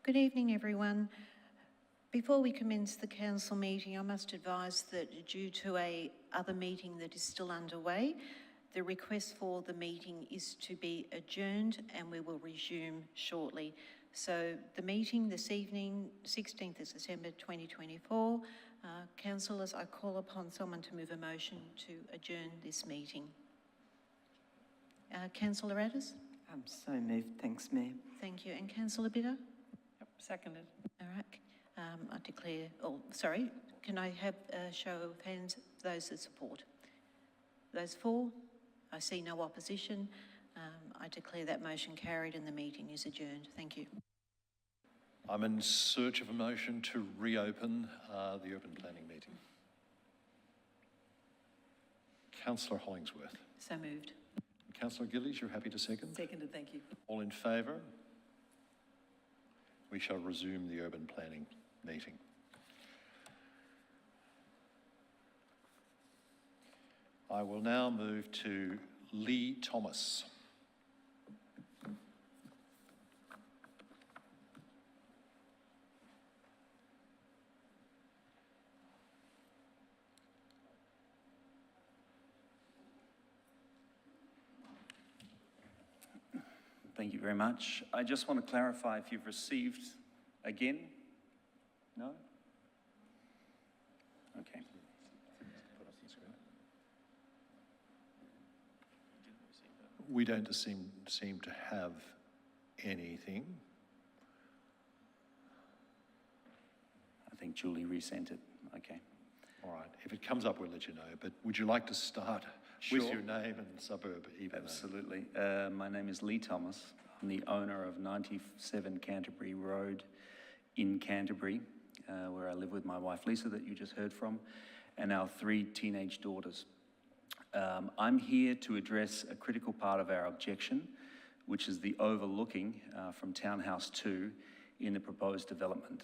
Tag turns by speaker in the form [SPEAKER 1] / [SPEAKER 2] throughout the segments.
[SPEAKER 1] Good evening, everyone. Before we commence the council meeting, I must advise that due to a other meeting that is still underway, the request for the meeting is to be adjourned and we will resume shortly. So the meeting this evening, 16th of December 2024, councillors, I call upon someone to move a motion to adjourn this meeting. Councillor Addis?
[SPEAKER 2] So moved, thanks, Mayor.
[SPEAKER 1] Thank you. And Councillor Bitter?
[SPEAKER 3] Yep, seconded.
[SPEAKER 1] All right. I declare, can I have a show of hands, those that support? Those for? I see no opposition. I declare that motion carried and the meeting is adjourned. Thank you.
[SPEAKER 4] I'm in search of a motion to reopen the urban planning meeting. Councillor Hollingsworth.
[SPEAKER 1] So moved.
[SPEAKER 4] Councillor Gillies, you're happy to second?
[SPEAKER 3] Seconded, thank you.
[SPEAKER 4] All in favour? We shall resume the urban planning meeting. I will now move to Lee Thomas.
[SPEAKER 5] Thank you very much. I just want to clarify if you've received again? No? Okay.
[SPEAKER 4] We don't seem to have anything.
[SPEAKER 5] I think Julie resent it. Okay.
[SPEAKER 4] All right. If it comes up, we'll let you know. But would you like to start with your name and suburb?
[SPEAKER 5] Absolutely. My name is Lee Thomas. I'm the owner of 97 Canterbury Road in Canterbury, where I live with my wife Lisa, that you just heard from, and our 3 teenage daughters. I'm here to address a critical part of our objection, which is the overlooking from Townhouse 2 in the proposed development.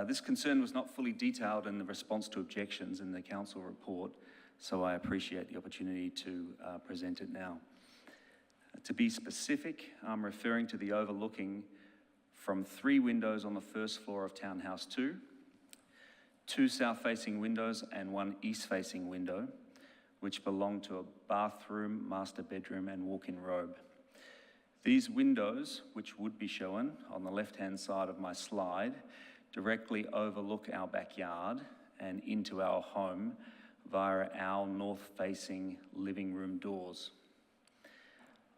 [SPEAKER 5] This concern was not fully detailed in the response to objections in the council report, so I appreciate the opportunity to present it now. To be specific, I'm referring to the overlooking from 3 windows on the first floor of Townhouse 2, 2 south-facing windows and 1 east-facing window, which belong to a bathroom, master bedroom and walk-in robe. These windows, which would be shown on the left-hand side of my slide, directly overlook our backyard and into our home via our north-facing living room doors.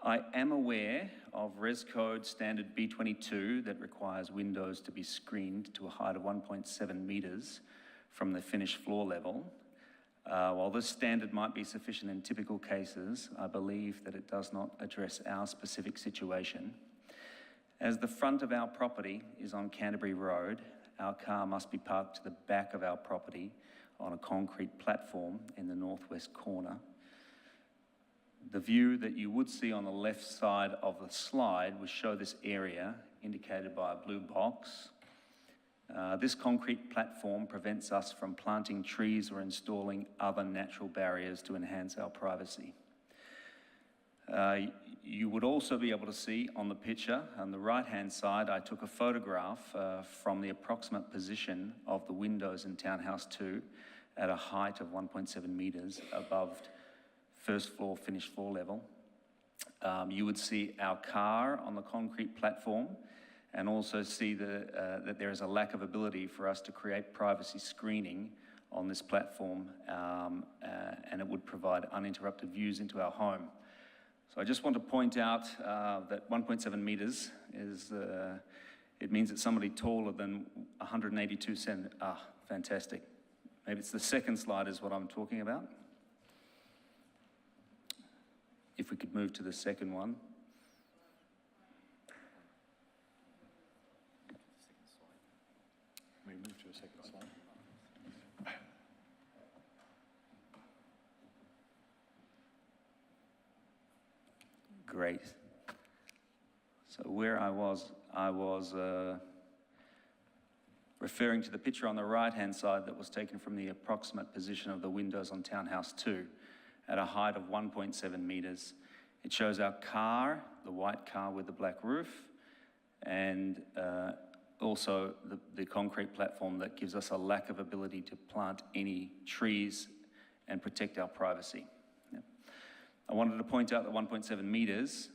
[SPEAKER 5] I am aware of Res Code Standard B22 that requires windows to be screened to a height of 1.7 metres from the finished floor level. While this standard might be sufficient in typical cases, I believe that it does not address our specific situation. As the front of our property is on Canterbury Road, our car must be parked to the back of our property on a concrete platform in the northwest corner. The view that you would see on the left side of the slide would show this area indicated by a blue box. This concrete platform prevents us from planting trees or installing other natural barriers to enhance our privacy. You would also be able to see on the picture on the right-hand side, I took a photograph from the approximate position of the windows in Townhouse 2 at a height of 1.7 metres above first floor, finished floor level. You would see our car on the concrete platform and also see that there is a lack of ability for us to create privacy screening on this platform, and it would provide uninterrupted views into our home. So I just want to point out that 1.7 metres is, it means that somebody taller than 182 centimetres. Fantastic. Maybe it's the second slide is what I'm talking about. If we could move to the second one.
[SPEAKER 4] We move to a second slide.
[SPEAKER 5] Great. So where I was referring to the picture on the right-hand side that was taken from the approximate position of the windows on Townhouse 2 at a height of 1.7 metres. It shows our car, the white car with the black roof, and also the concrete platform that gives us a lack of ability to plant any trees and protect our privacy. Yeah. I wanted to point out that 1.7 metres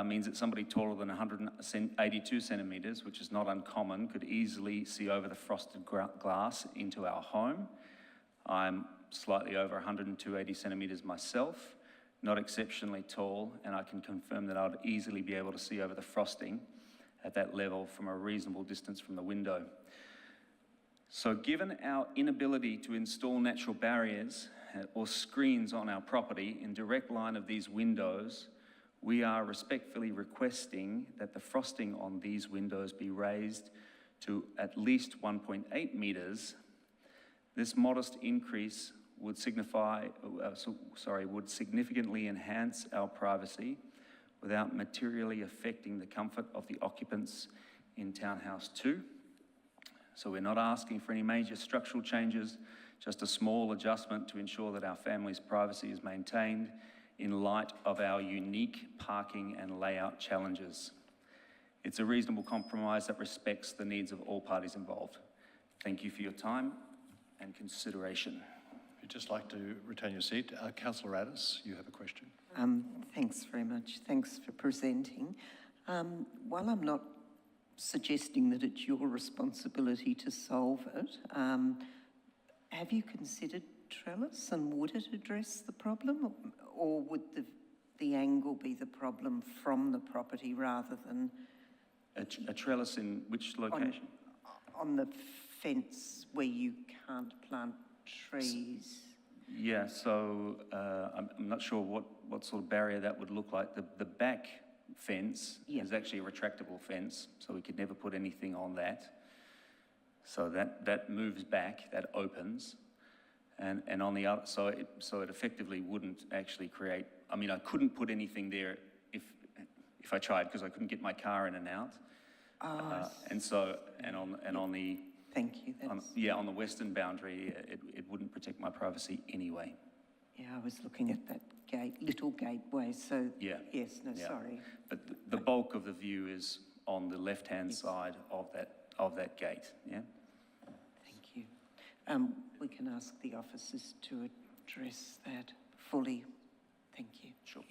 [SPEAKER 5] means that somebody taller than 182 centimetres, which is not uncommon, could easily see over the frosted glass into our home. I'm slightly over 180 centimetres myself, not exceptionally tall, and I can confirm that I would easily be able to see over the frosting at that level from a reasonable distance from the window. So given our inability to install natural barriers or screens on our property in direct line of these windows, we are respectfully requesting that the frosting on these windows be raised to at least 1.8 metres. This modest increase would would significantly enhance our privacy without materially affecting the comfort of the occupants in Townhouse 2. So we're not asking for any major structural changes, just a small adjustment to ensure that our family's privacy is maintained in light of our unique parking and layout challenges. It's a reasonable compromise that respects the needs of all parties involved. Thank you for your time and consideration.
[SPEAKER 4] If you'd just like to retain your seat, Councillor Addis, you have a question.
[SPEAKER 2] Thanks very much. Thanks for presenting. While I'm not suggesting that it's your responsibility to solve it, have you considered trellis, and would it address the problem, or would the angle be the problem from the property rather than
[SPEAKER 5] A trellis in which location?
[SPEAKER 2] on the fence where you can't plant trees?
[SPEAKER 5] Yeah, so I'm not sure what sort of barrier that would look like. The back fence is actually a retractable fence, so we could never put anything on that. So that moves back, that opens, and on the other, so it effectively wouldn't actually create. I mean, I couldn't put anything there if I tried, because I couldn't get my car in and out. On the
[SPEAKER 2] Thank you.
[SPEAKER 5] on the western boundary, it wouldn't protect my privacy anyway.
[SPEAKER 2] Yeah, I was looking at that little gateway, so
[SPEAKER 5] Yeah.
[SPEAKER 2] yes, no,
[SPEAKER 5] Yeah.
[SPEAKER 2] sorry.
[SPEAKER 5] But the bulk of the view is on the left-hand side of that gate, yeah?
[SPEAKER 2] Thank you. We can ask the officers to address that fully. Thank you.
[SPEAKER 5] Sure.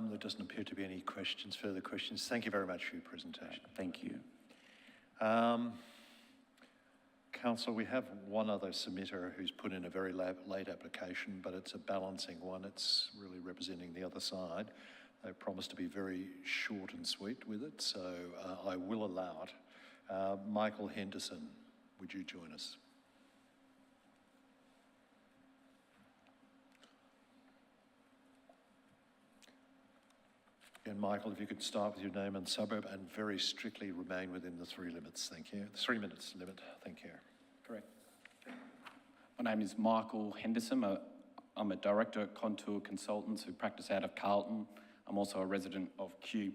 [SPEAKER 4] There doesn't appear to be any further questions. Thank you very much for your presentation.
[SPEAKER 5] Thank you.
[SPEAKER 4] Council, we have one other submitter who's put in a very late application, but it's a balancing one. It's really representing the other side. They promised to be very short and sweet with it, so I will allow it. Michael Henderson, would you join us? And Michael, if you could start with your name and suburb and very strictly remain within the 3 limits, thank you. 3 minutes limit, thank you.
[SPEAKER 6] Correct. My name is Michael Henderson. I'm a director at Contour Consultants who practice out of Carlton. I'm also a resident of Kew.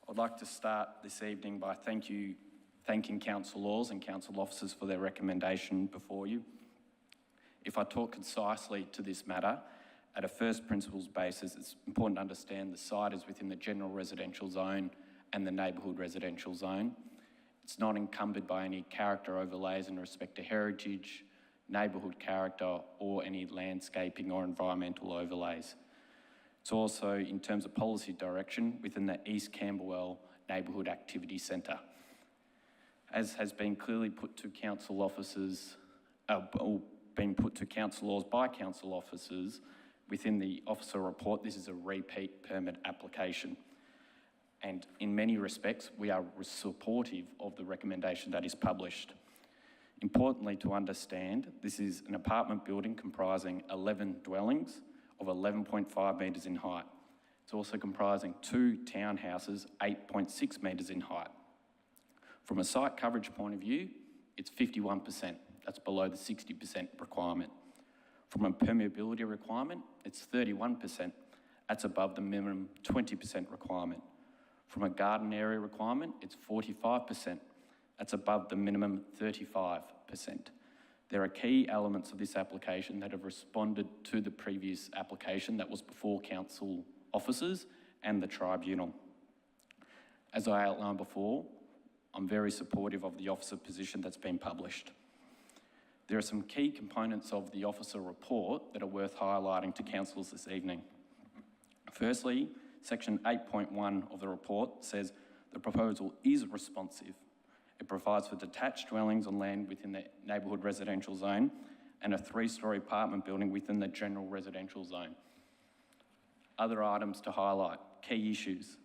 [SPEAKER 6] I'd like to start this evening by thanking council laws and council officers for their recommendation before you. If I talk concisely to this matter, at a first principles basis, it's important to understand the site is within the general residential zone and the neighbourhood residential zone. It's not encumbered by any character overlays in respect to heritage, neighbourhood character, or any landscaping or environmental overlays. It's also, in terms of policy direction, within the East Camberwell Neighbourhood Activity Centre. As has been clearly put to council officers, or been put to council laws by council officers, within the officer report, this is a repeat permit application. And in many respects, we are supportive of the recommendation that is published. Importantly to understand, this is an apartment building comprising 11 dwellings of 11.5 metres in height. It's also comprising 2 townhouses, 8.6 metres in height. From a site coverage point of view, it's 51%. That's below the 60% requirement. From a permeability requirement, it's 31%. That's above the minimum 20% requirement. From a garden area requirement, it's 45%. That's above the minimum 35%. There are key elements of this application that have responded to the previous application that was before council officers and the tribunal. As I outlined before, I'm very supportive of the officer position that's been published. There are some key components of the officer report that are worth highlighting to councillors this evening. Firstly, section 8.1 of the report says the proposal is responsive. It provides for detached dwellings on land within the neighbourhood residential zone and a 3-storey apartment building within the general residential zone. Other items to highlight, key issues.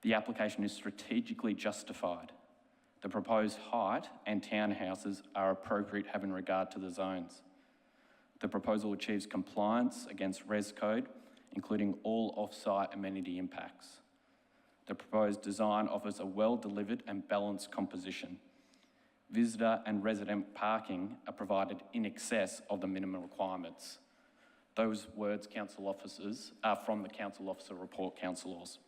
[SPEAKER 6] The application is strategically justified. The proposed height and townhouses are appropriate having regard to the zones. The proposal achieves compliance against Res Code, including all off-site amenity impacts. The proposed design offers a well-delivered and balanced composition. Visitor and resident parking are provided in excess of the minimum requirements. Those words, council officers, are from the council officer report, councillors.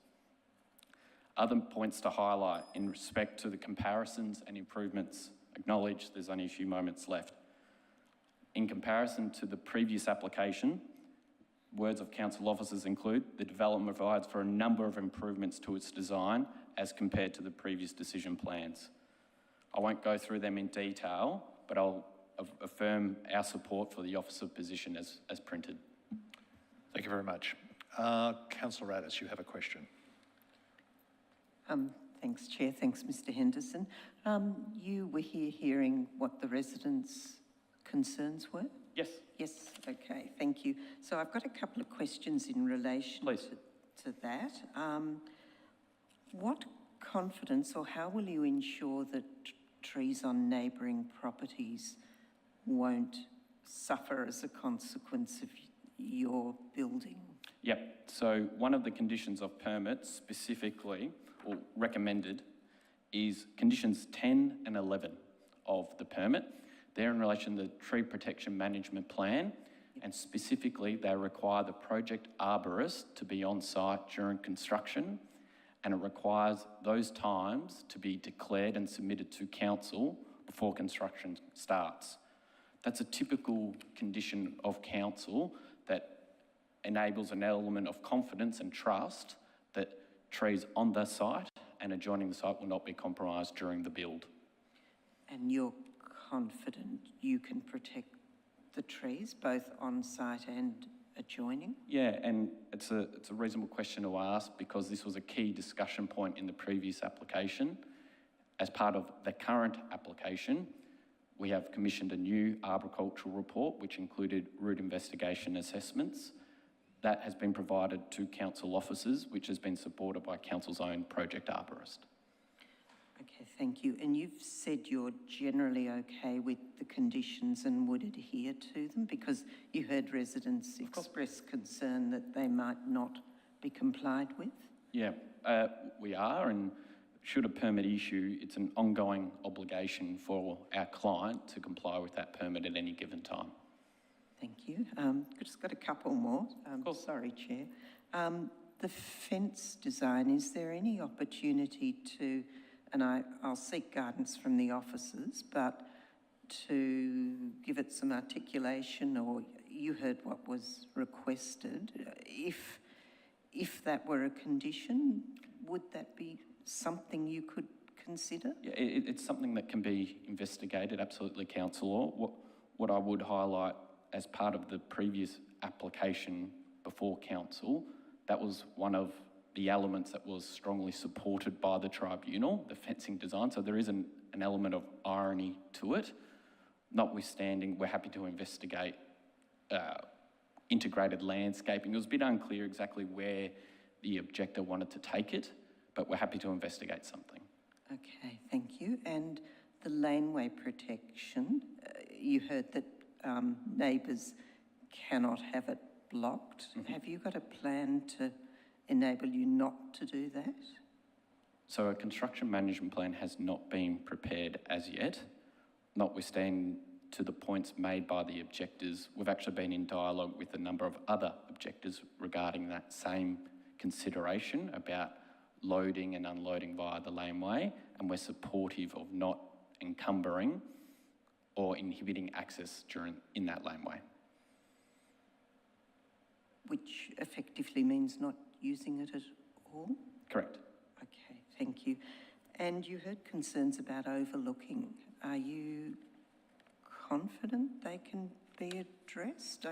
[SPEAKER 6] Other points to highlight in respect to the comparisons and improvements. Acknowledge there's only a few moments left. In comparison to the previous application, words of council officers include the development provides for a number of improvements to its design as compared to the previous decision plans. I won't go through them in detail, but I'll affirm our support for the officer position as printed.
[SPEAKER 4] Thank you very much. Councillor Addis, you have a question.
[SPEAKER 2] Thanks, Chair. Thanks, Mr. Henderson. You were here hearing what the residents' concerns were?
[SPEAKER 6] Yes.
[SPEAKER 2] Yes, okay, thank you. So I've got a couple of questions in relation to that. What confidence or how will you ensure that trees on neighbouring properties won't suffer as a consequence of your building?
[SPEAKER 6] Yep, so one of the conditions of permit specifically, or recommended, is conditions 10 and 11 of the permit. They're in relation to the tree protection management plan, and specifically they require the project arborist to be on site during construction, and it requires those times to be declared and submitted to council before construction starts. That's a typical condition of council that enables an element of confidence and trust that trees on the site and adjoining the site will not be compromised during the build.
[SPEAKER 2] And you're confident you can protect the trees, both on site and adjoining?
[SPEAKER 6] Yeah, and it's a reasonable question to ask because this was a key discussion point in the previous application. As part of the current application, we have commissioned a new arboricultural report which included root investigation assessments. That has been provided to council officers, which has been supported by council's own project arborist.
[SPEAKER 2] Okay, thank you. And you've said you're generally okay with the conditions and would adhere to them because you heard residents express concern that they might not be complied with?
[SPEAKER 6] Yeah, we are, and should a permit issue, it's an ongoing obligation for our client to comply with that permit at any given time.
[SPEAKER 2] Thank you. I've just got a couple more.
[SPEAKER 6] course.
[SPEAKER 2] Sorry, Chair. The fence design, is there any opportunity to, and I'll seek guidance from the officers, but to give it some articulation, or you heard what was requested, if that were a condition, would that be something you could consider?
[SPEAKER 6] Yeah, it's something that can be investigated, absolutely, councillor. What I would highlight as part of the previous application before council, that was one of the elements that was strongly supported by the tribunal, the fencing design. So there is an element of irony to it. Notwithstanding, we're happy to investigate integrated landscaping. It was a bit unclear exactly where the objector wanted to take it, but we're happy to investigate something.
[SPEAKER 2] Okay, thank you. And the laneway protection, you heard that neighbours cannot have it blocked.
[SPEAKER 6] Mm-hmm.
[SPEAKER 2] Have you got a plan to enable you not to do that?
[SPEAKER 6] So a construction management plan has not been prepared as yet. Notwithstanding to the points made by the objectors, we've actually been in dialogue with a number of other objectors regarding that same consideration about loading and unloading via the laneway, and we're supportive of not encumbering or inhibiting access in that laneway.
[SPEAKER 2] Which effectively means not using it at all?
[SPEAKER 6] Correct.
[SPEAKER 2] Okay, thank you. And you heard concerns about overlooking. Are you confident they can be addressed?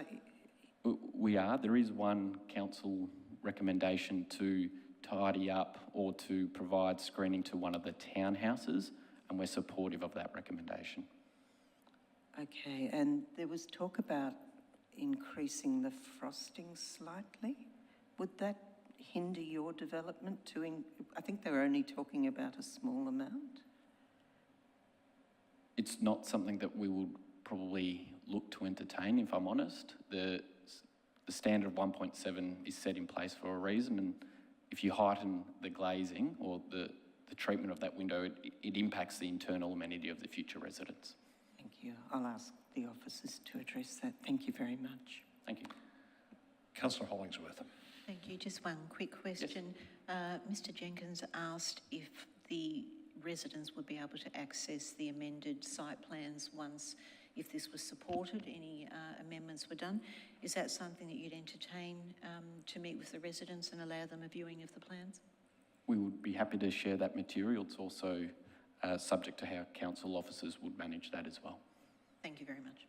[SPEAKER 6] We are. There is one council recommendation to tidy up or to provide screening to one of the townhouses, and we're supportive of that recommendation.
[SPEAKER 2] Okay, and there was talk about increasing the frosting slightly. Would that hinder your development I think they were only talking about a small amount.
[SPEAKER 6] It's not something that we would probably look to entertain, if I'm honest. The standard of 1.7 is set in place for a reason, and if you heighten the glazing or the treatment of that window, it impacts the internal amenity of the future residents.
[SPEAKER 2] Thank you. I'll ask the officers to address that. Thank you very much.
[SPEAKER 6] Thank you.
[SPEAKER 4] Councillor Hollingsworth.
[SPEAKER 1] Thank you. Just one quick question. Mr Jenkins asked if the residents would be able to access the amended site plans once, if this was supported, any amendments were done. Is that something that you'd entertain to meet with the residents and allow them a viewing of the plans?
[SPEAKER 6] We would be happy to share that material. It's also subject to how council officers would manage that as well.
[SPEAKER 1] Thank you very much.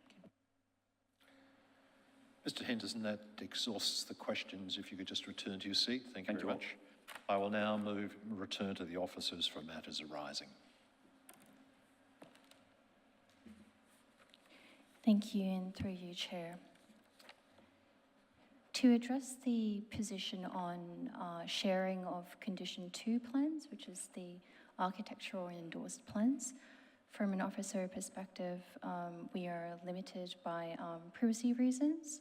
[SPEAKER 4] Mr Henderson, that exhausts the questions. If you could just return to your seat. Thank you
[SPEAKER 6] Thank
[SPEAKER 4] very
[SPEAKER 6] you all.
[SPEAKER 4] much. I will now return to the officers for matters arising.
[SPEAKER 7] Thank you, and through you, Chair. To address the position on sharing of Condition 2 plans, which is the architectural endorsed plans, from an officer perspective, we are limited by privacy reasons.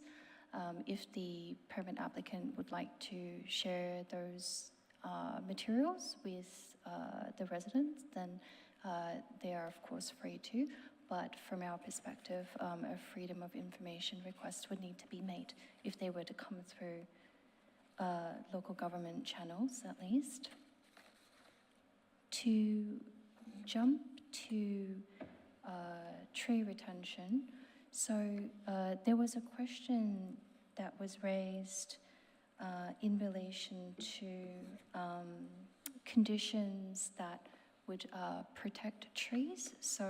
[SPEAKER 7] If the permit applicant would like to share those materials with the residents, then they are of course free to. But from our perspective, a freedom of information request would need to be made if they were to come through local government channels, at least. To jump to tree retention, so there was a question that was raised in relation to conditions that would protect trees. So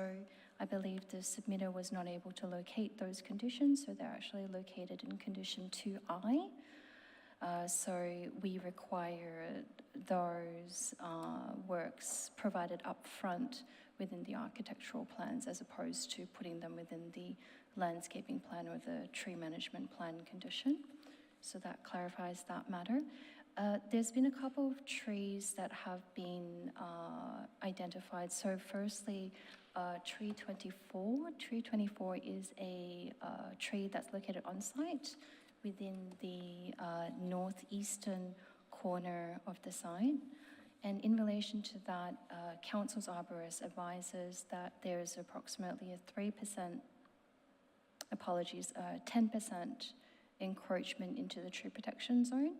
[SPEAKER 7] I believe the submitter was not able to locate those conditions, so they're actually located in Condition 2I. So we require those works provided up front within the architectural plans as opposed to putting them within the landscaping plan or the tree management plan condition. So that clarifies that matter. There's been a couple of trees that have been identified. So firstly, tree 24. Tree 24 is a tree that's located on site within the northeastern corner of the site. And in relation to that, Council's arborist advises that there is approximately a 10% encroachment into the tree protection zone.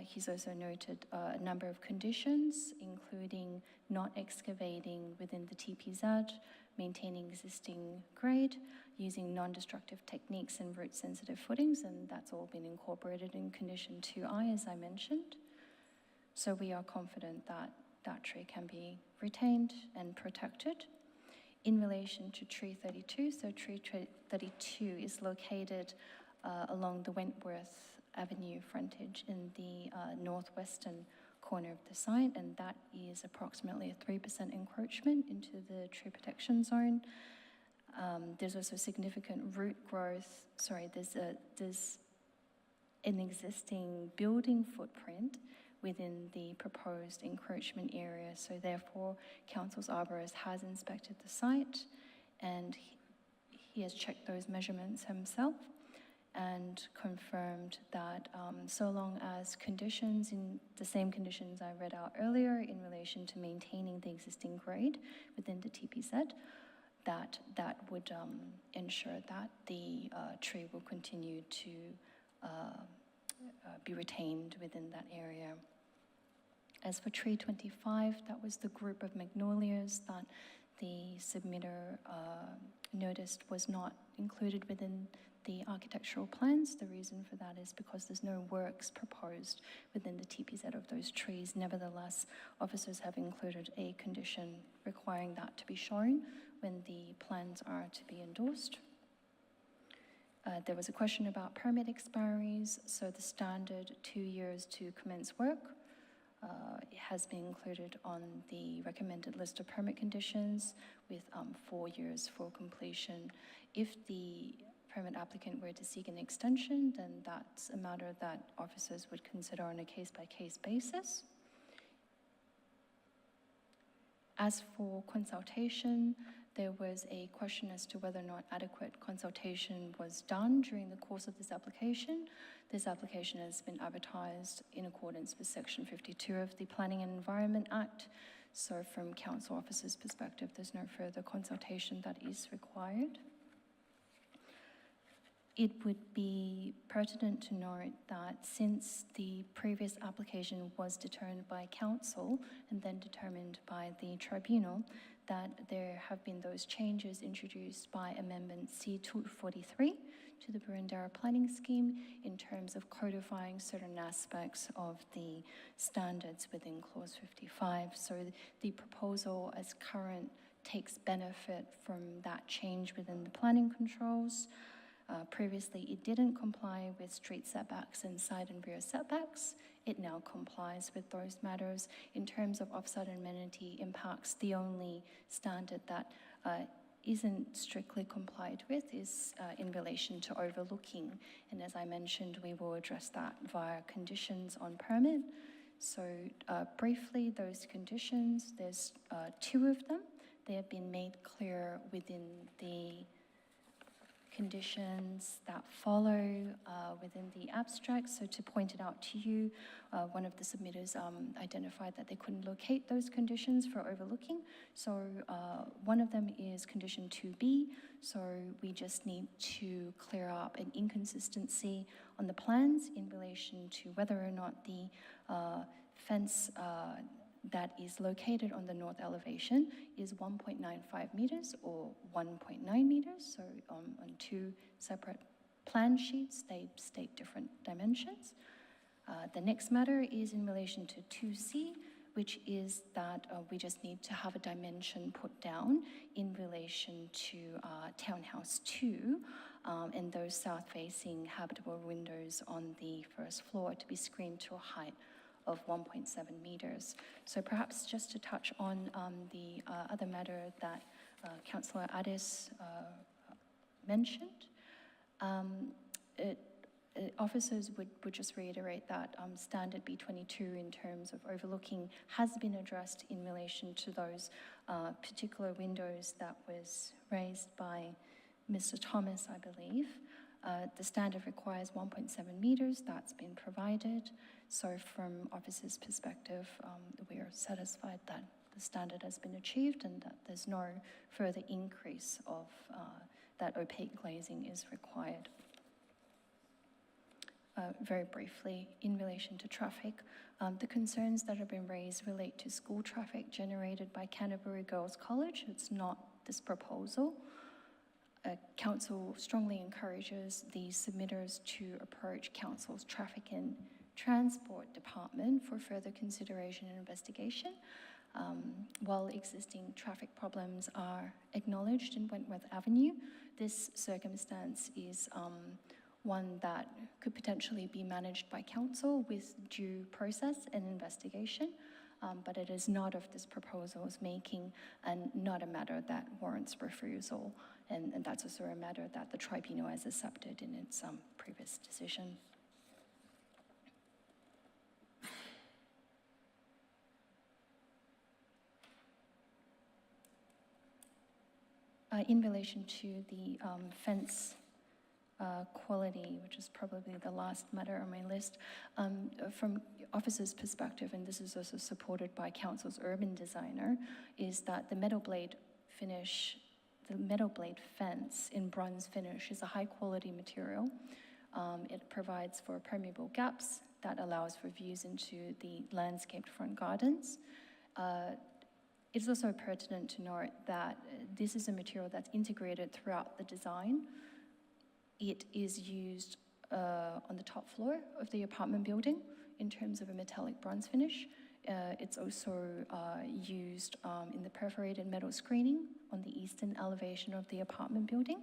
[SPEAKER 7] He's also noted a number of conditions, including not excavating within the TPZ, maintaining existing grade, using non-destructive techniques and root-sensitive footings, and that's all been incorporated in Condition 2I, as I mentioned. So we are confident that that tree can be retained and protected. In relation to tree 32, so tree 32 is located along the Wentworth Avenue frontage in the northwestern corner of the site, and that is approximately a 3% encroachment into the tree protection zone. There's also significant root growth. There's an existing building footprint within the proposed encroachment area. So therefore, Council's arborist has inspected the site and he has checked those measurements himself and confirmed that so long as conditions, in the same conditions I read out earlier in relation to maintaining the existing grade within the TPZ, that would ensure that the tree will continue to be retained within that area. As for tree 25, that was the group of magnolias that the submitter noticed was not included within the architectural plans. The reason for that is because there's no works proposed within the TPZ of those trees. Nevertheless, officers have included a condition requiring that to be shown when the plans are to be endorsed. There was a question about permit expiries. So the standard 2 years to commence work has been included on the recommended list of permit conditions with 4 years for completion. If the permit applicant were to seek an extension, then that's a matter that officers would consider on a case-by-case basis. As for consultation, there was a question as to whether or not adequate consultation was done during the course of this application. This application has been advertised in accordance with Section 52 of the Planning and Environment Act. So from council officers' perspective, there's no further consultation that is required. It would be pertinent to note that since the previous application was determined by council and then determined by the tribunal, that there have been those changes introduced by Amendment C243 to the Boroondara Planning Scheme in terms of codifying certain aspects of the standards within Clause 55. So the proposal as current takes benefit from that change within the planning controls. Previously, it didn't comply with street setbacks and side and rear setbacks. It now complies with those matters. In terms of offsite amenity impacts, the only standard that isn't strictly complied with is in relation to overlooking. And as I mentioned, we will address that via conditions on permit. So briefly, those conditions, there's 2 of them. They have been made clear within the conditions that follow within the abstract. So to point it out to you, one of the submitters identified that they couldn't locate those conditions for overlooking. So one of them is condition 2B. So we just need to clear up an inconsistency on the plans in relation to whether or not the fence that is located on the north elevation is 1.95 meters or 1.9 meters. So on 2 separate plan sheets, they state different dimensions. The next matter is in relation to 2C, which is that we just need to have a dimension put down in relation to Townhouse 2 and those south-facing habitable windows on the first floor to be screened to a height of 1.7 meters. So perhaps just to touch on the other matter that Councillor Addis mentioned, officers would just reiterate that standard B22 in terms of overlooking has been addressed in relation to those particular windows that was raised by Mr. Thomas, I believe. The standard requires 1.7 meters, that's been provided. So from officers' perspective, we are satisfied that the standard has been achieved and that there's no further increase of that opaque glazing is required. Very briefly, in relation to traffic, the concerns that have been raised relate to school traffic generated by Canterbury Girls College. It's not this proposal. Council strongly encourages the submitters to approach Council's Traffic and Transport Department for further consideration and investigation. While existing traffic problems are acknowledged in Wentworth Avenue, this circumstance is one that could potentially be managed by Council with due process and investigation, but it is not of this proposal's making and not a matter that warrants refusal. And that's also a matter that the tribunal has accepted in its previous decision. In relation to the fence quality, which is probably the last matter on my list, from officers' perspective, and this is also supported by Council's urban designer, is that the metal blade finish, the metal blade fence in bronze finish is a high quality material. It provides for permeable gaps that allows for views into the landscaped front gardens. It's also pertinent to note that this is a material that's integrated throughout the design. It is used on the top floor of the apartment building in terms of a metallic bronze finish. It's also used in the perforated metal screening on the eastern elevation of the apartment building.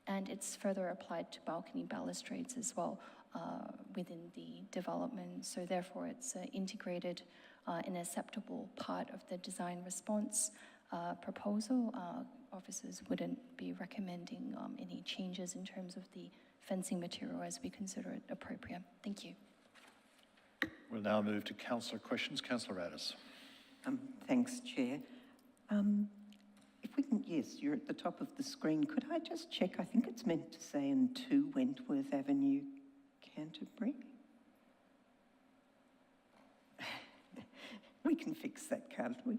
[SPEAKER 7] And it's further applied to balcony balustrades as well within the development. So therefore, it's integrated an acceptable part of the design response proposal. Officers wouldn't be recommending any changes in terms of the fencing material as we consider it appropriate. Thank you.
[SPEAKER 4] We'll now move to councillor questions. Councillor Addis.
[SPEAKER 2] Thanks, Chair. If we can, yes, you're at the top of the screen. Could I just check? I think it's meant to say in 2 Wentworth Avenue, Canterbury. We can fix that, can't we?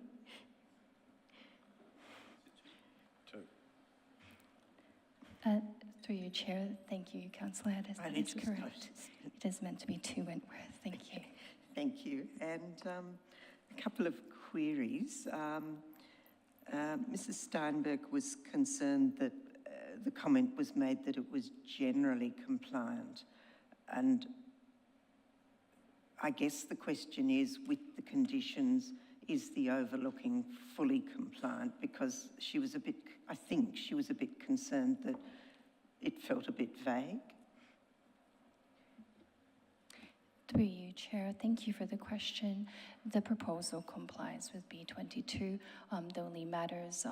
[SPEAKER 7] Through you, Chair. Thank you, Councillor Addis.
[SPEAKER 2] I
[SPEAKER 7] That is
[SPEAKER 2] just
[SPEAKER 7] correct.
[SPEAKER 2] noticed.
[SPEAKER 7] It is meant to be 2 Wentworth. Thank you.
[SPEAKER 2] Thank you. And a couple of queries. Mrs. Steinberg was concerned that the comment was made that it was generally compliant. And I guess the question is, with the conditions, is the overlooking fully compliant? Because she was a bit, I think she was a bit concerned that it felt a bit vague.
[SPEAKER 7] Through you, Chair. Thank you for the question. The proposal complies with B22. The only matters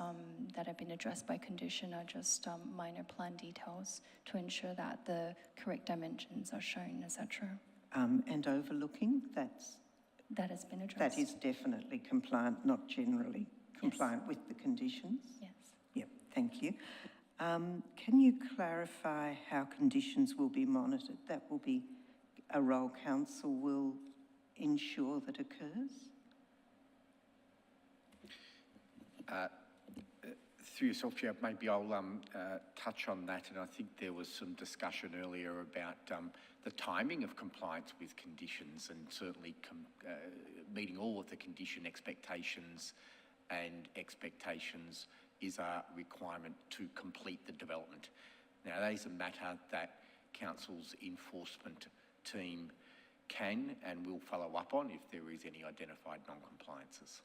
[SPEAKER 7] that have been addressed by condition are just minor plan details to ensure that the correct dimensions are shown, etc.
[SPEAKER 2] And overlooking, that
[SPEAKER 7] has been addressed.
[SPEAKER 2] that is definitely compliant, not generally compliant with the conditions?
[SPEAKER 7] Yes.
[SPEAKER 2] Yep, thank you. Can you clarify how conditions will be monitored? That will be a role council will ensure that occurs?
[SPEAKER 8] Through yourself, Chair, maybe I'll touch on that. And I think there was some discussion earlier about the timing of compliance with conditions, and certainly meeting all of the condition expectations and expectations is a requirement to complete the development. Now, that is a matter that Council's enforcement team can and will follow up on if there is any identified non-compliances.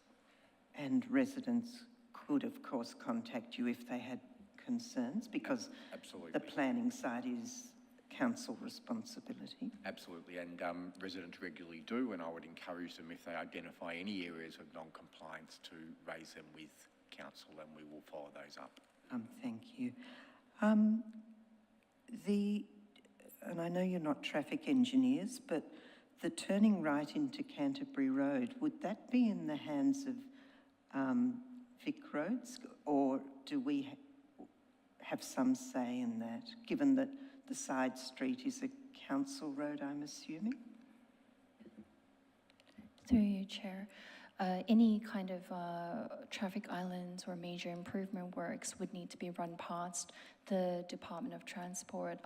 [SPEAKER 2] And residents could, of course, contact you if they had concerns, because
[SPEAKER 8] Absolutely.
[SPEAKER 2] the planning side is council responsibility.
[SPEAKER 8] Absolutely, and residents regularly do, and I would encourage them, if they identify any areas of non-compliance, to raise them with council, and we will follow those up.
[SPEAKER 2] Thank you. And I know you're not traffic engineers, but the turning right into Canterbury Road, would that be in the hands of Vic Roads, or do we have some say in that, given that the side street is a council road, I'm assuming?
[SPEAKER 7] Through you, Chair. Any kind of traffic islands or major improvement works would need to be run past the Department of Transport,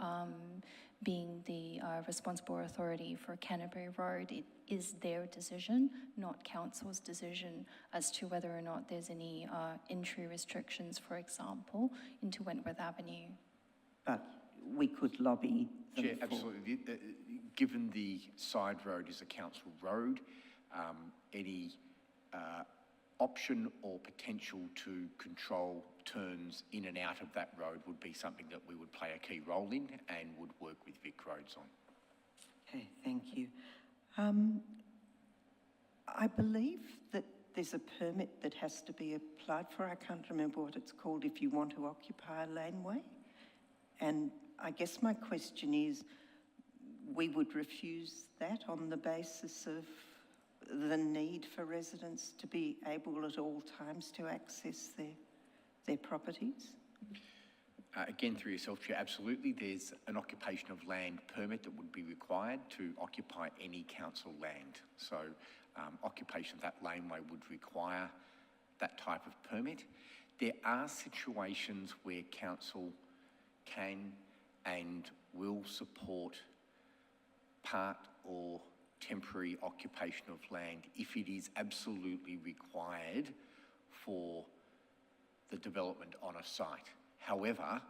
[SPEAKER 7] being the responsible authority for Canterbury Road. It is their decision, not council's decision, as to whether or not there's any entry restrictions, for example, into Wentworth Avenue.
[SPEAKER 2] But we could lobby them
[SPEAKER 8] Chair,
[SPEAKER 2] for...
[SPEAKER 8] absolutely. Given the side road is a council road, any option or potential to control turns in and out of that road would be something that we would play a key role in and would work with Vic Roads on.
[SPEAKER 2] Okay, thank you. I believe that there's a permit that has to be applied for. I can't remember what it's called if you want to occupy a laneway. And I guess my question is, we would refuse that on the basis of the need for residents to be able at all times to access their properties?
[SPEAKER 8] Again, through yourself, Chair, absolutely. There's an occupation of land permit that would be required to occupy any council land. So occupation of that laneway would require that type of permit. There are situations where council can and will support part or temporary occupation of land if it is absolutely required for the development on a site. However,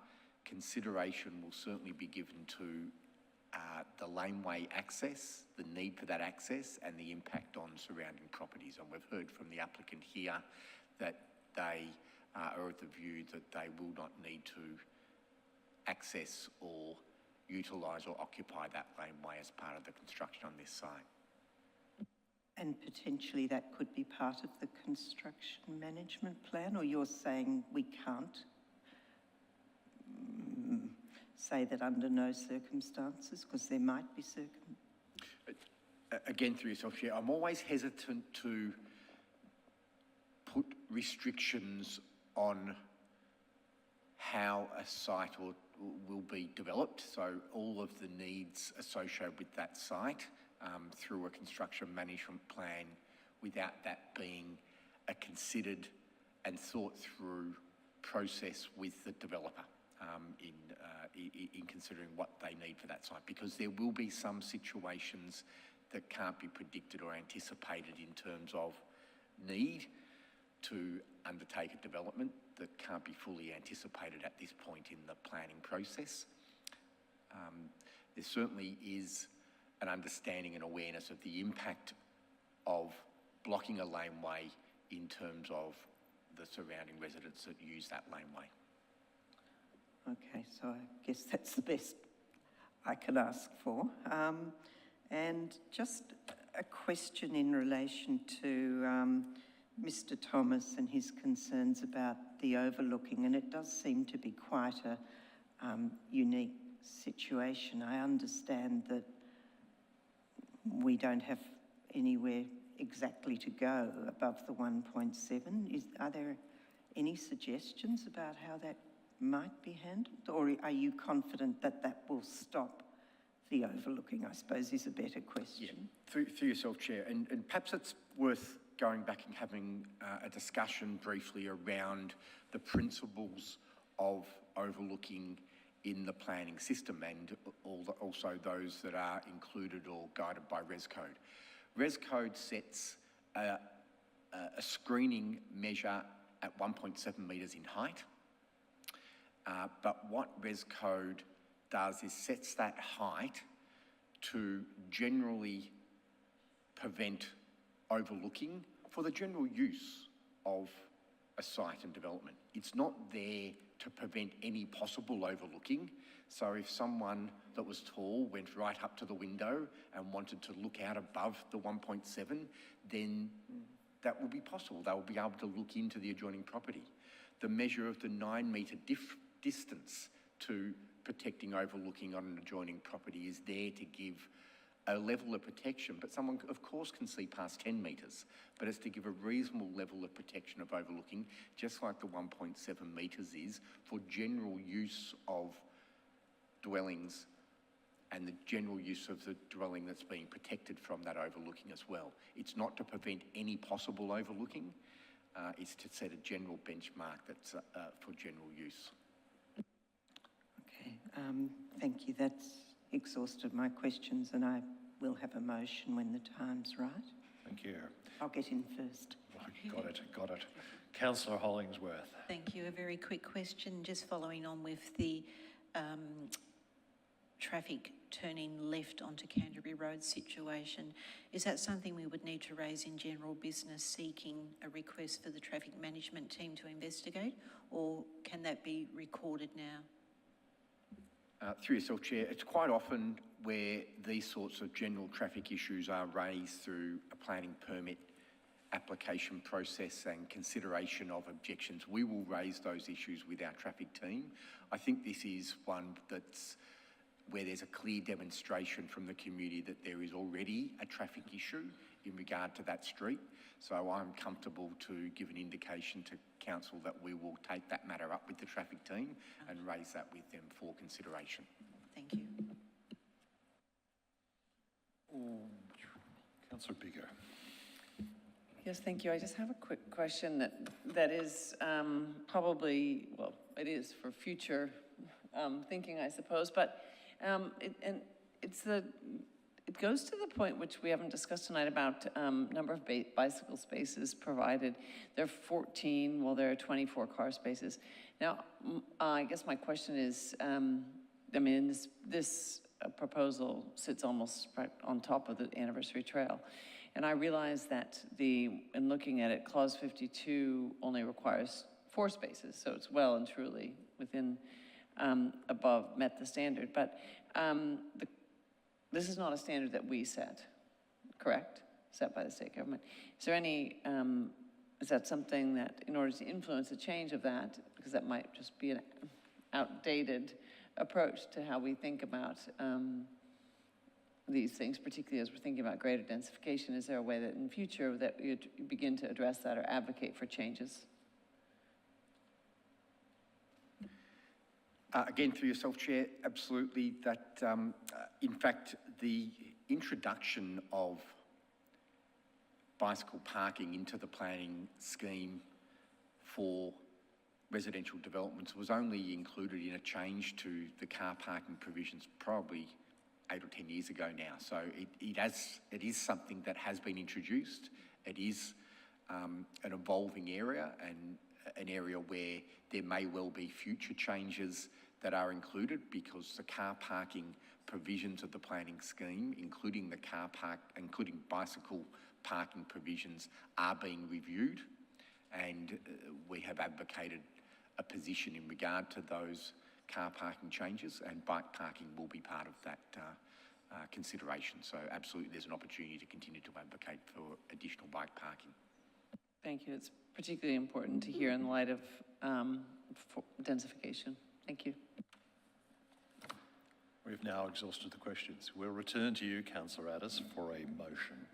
[SPEAKER 8] consideration will certainly be given to the laneway access, the need for that access, and the impact on surrounding properties. And we've heard from the applicant here that they are of the view that they will not need to access or utilise or occupy that laneway as part of the construction on this site.
[SPEAKER 2] And potentially that could be part of the construction management plan, or you're saying we can't say that under no circumstances, because there might be
[SPEAKER 8] Again, through yourself, Chair, I'm always hesitant to put restrictions on how a site will be developed. So all of the needs associated with that site through a construction management plan, without that being a considered and thought through process with the developer in considering what they need for that site, because there will be some situations that can't be predicted or anticipated in terms of need to undertake a development that can't be fully anticipated at this point in the planning process. There certainly is an understanding and awareness of the impact of blocking a laneway in terms of the surrounding residents that use that laneway.
[SPEAKER 2] Okay, so I guess that's the best I can ask for. And just a question in relation to Mr. Thomas and his concerns about the overlooking, and it does seem to be quite a unique situation. I understand that we don't have anywhere exactly to go above the 1.7. Are there any suggestions about how that might be handled, or are you confident that that will stop the overlooking, I suppose, is a better question.
[SPEAKER 8] Yeah, through yourself, Chair, and perhaps it's worth going back and having a discussion briefly around the principles of overlooking in the planning system, and also those that are included or guided by ResCode. ResCode sets a screening measure at 1.7 metres in height, but what ResCode does is sets that height to generally prevent overlooking for the general use of a site and development. It's not there to prevent any possible overlooking. So if someone that was tall went right up to the window and wanted to look out above the 1.7, then that will be possible. They will be able to look into the adjoining property. The measure of the 9 metre distance to protecting overlooking on an adjoining property is there to give a level of protection, but someone of course can see past 10 metres, but it's to give a reasonable level of protection of overlooking, just like the 1.7 metres is for general use of dwellings and the general use of the dwelling that's being protected from that overlooking as well. It's not to prevent any possible overlooking, it's to set a general benchmark that's for general use.
[SPEAKER 2] Okay, thank you. That's exhausted my questions, and I will have a motion when the time's right.
[SPEAKER 4] Thank you.
[SPEAKER 2] I'll get in first.
[SPEAKER 4] Got it. Councillor Hollingsworth.
[SPEAKER 1] Thank you. A very quick question, just following on with the traffic turning left onto Canterbury Road situation. Is that something we would need to raise in general business, seeking a request for the traffic management team to investigate, or can that be recorded now?
[SPEAKER 8] Through yourself, Chair, it's quite often where these sorts of general traffic issues are raised through a planning permit application process and consideration of objections. We will raise those issues with our traffic team. I think this is one that's where there's a clear demonstration from the community that there is already a traffic issue in regard to that street. So I'm comfortable to give an indication to Council that we will take that matter up with the traffic team and raise that with them for consideration.
[SPEAKER 1] Thank you.
[SPEAKER 4] Councillor Bigger.
[SPEAKER 3] Yes, thank you. I just have a quick question that is probably, well, it is for future thinking, I suppose, but it it goes to the point which we haven't discussed tonight about number of bicycle spaces provided. There are 14, well, there are 24 car spaces. Now, I guess my question is, I mean, this proposal sits almost right on top of the anniversary trail. And I realize that in looking at it, clause 52 only requires 4 spaces, so it's well and truly within, met the standard. But this is not a standard that we set, correct? Set by the state government. Is there any, is that something that, in order to influence the change of that, because that might just be an outdated approach to how we think about these things, particularly as we're thinking about greater densification, is there a way that in future that you'd begin to address that or advocate for changes?
[SPEAKER 8] Again, through yourself, Chair, absolutely. That, in fact, the introduction of bicycle parking into the planning scheme for residential developments was only included in a change to the car parking provisions probably 8 or 10 years ago now. So it is something that has been introduced. It is an evolving area and an area where there may well be future changes that are included, because the car parking provisions of the planning scheme, including including bicycle parking provisions, are being reviewed, and we have advocated a position in regard to those car parking changes, and bike parking will be part of that consideration. So absolutely, there's an opportunity to continue to advocate for additional bike parking.
[SPEAKER 3] Thank you. It's particularly important to hear in light of densification. Thank you.
[SPEAKER 4] We've now exhausted the questions. We'll return to you, Councillor Addis, for a motion.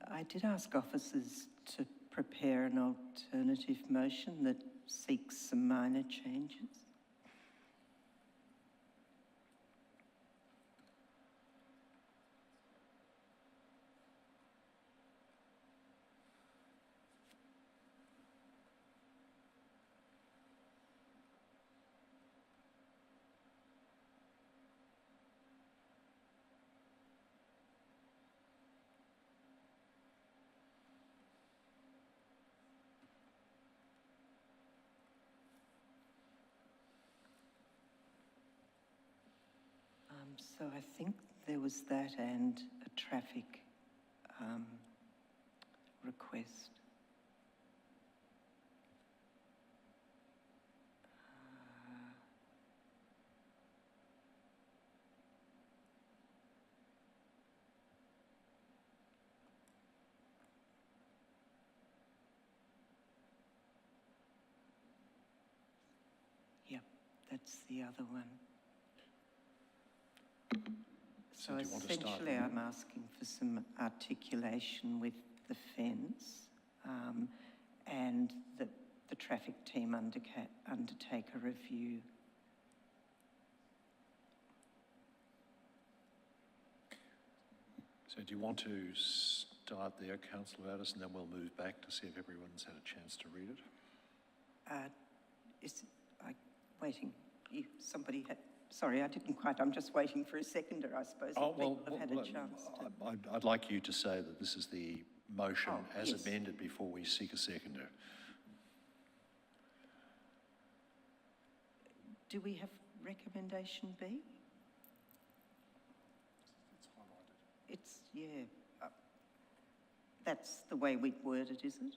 [SPEAKER 2] I did ask officers to prepare an alternative motion that seeks some minor changes. So I think there was that and a traffic request. Yep, that's the other one. So
[SPEAKER 4] do you want to start
[SPEAKER 2] essentially,
[SPEAKER 4] then?
[SPEAKER 2] I'm asking for some articulation with the fence, and that the traffic team undertake a review.
[SPEAKER 4] So do you want to start there, Councillor Addis, and then we'll move back to see if everyone's had a chance to read it?
[SPEAKER 2] Waiting? Somebody had... Sorry, I didn't quite. I'm just waiting for a seconder, I suppose.
[SPEAKER 4] Oh, well,
[SPEAKER 2] people have had a chance to...
[SPEAKER 4] I'd like you to say that this is the motion as
[SPEAKER 2] yes.
[SPEAKER 4] amended before we seek a seconder.
[SPEAKER 2] Do we have recommendation B? It's, yeah. That's the way we'd word it, is it?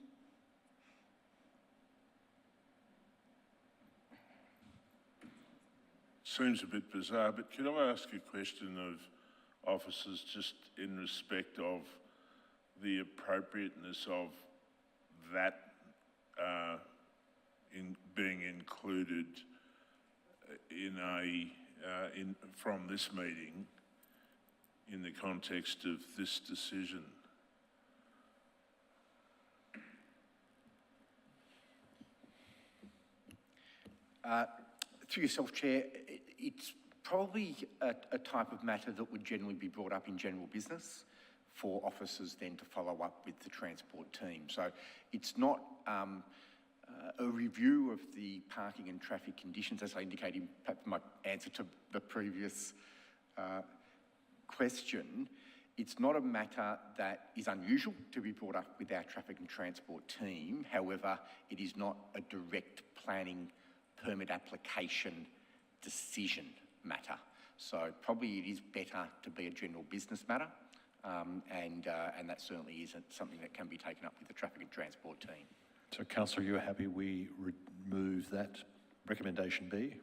[SPEAKER 9] Seems a bit bizarre, but could I ask a question of officers just in respect of the appropriateness of that being included from this meeting in the context of this decision?
[SPEAKER 8] Through yourself, Chair, it's probably a type of matter that would generally be brought up in general business for officers then to follow up with the transport team. So it's not a review of the parking and traffic conditions, as I indicated in my answer to the previous question, it's not a matter that is unusual to be brought up with our traffic and transport team. However, it is not a direct planning permit application decision matter. So probably it is better to be a general business matter, and that certainly isn't something that can be taken up with the traffic and transport team.
[SPEAKER 4] So councillor, you're happy we remove that recommendation B?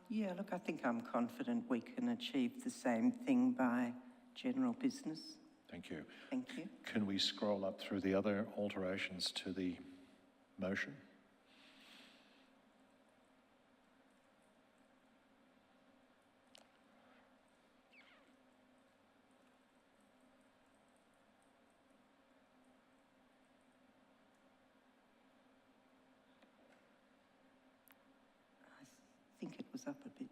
[SPEAKER 2] Yeah, look, I think I'm confident we can achieve the same thing by general business.
[SPEAKER 4] Thank you.
[SPEAKER 2] Thank you.
[SPEAKER 4] Can we scroll up through the other alterations to the motion?
[SPEAKER 2] I think it was up a bit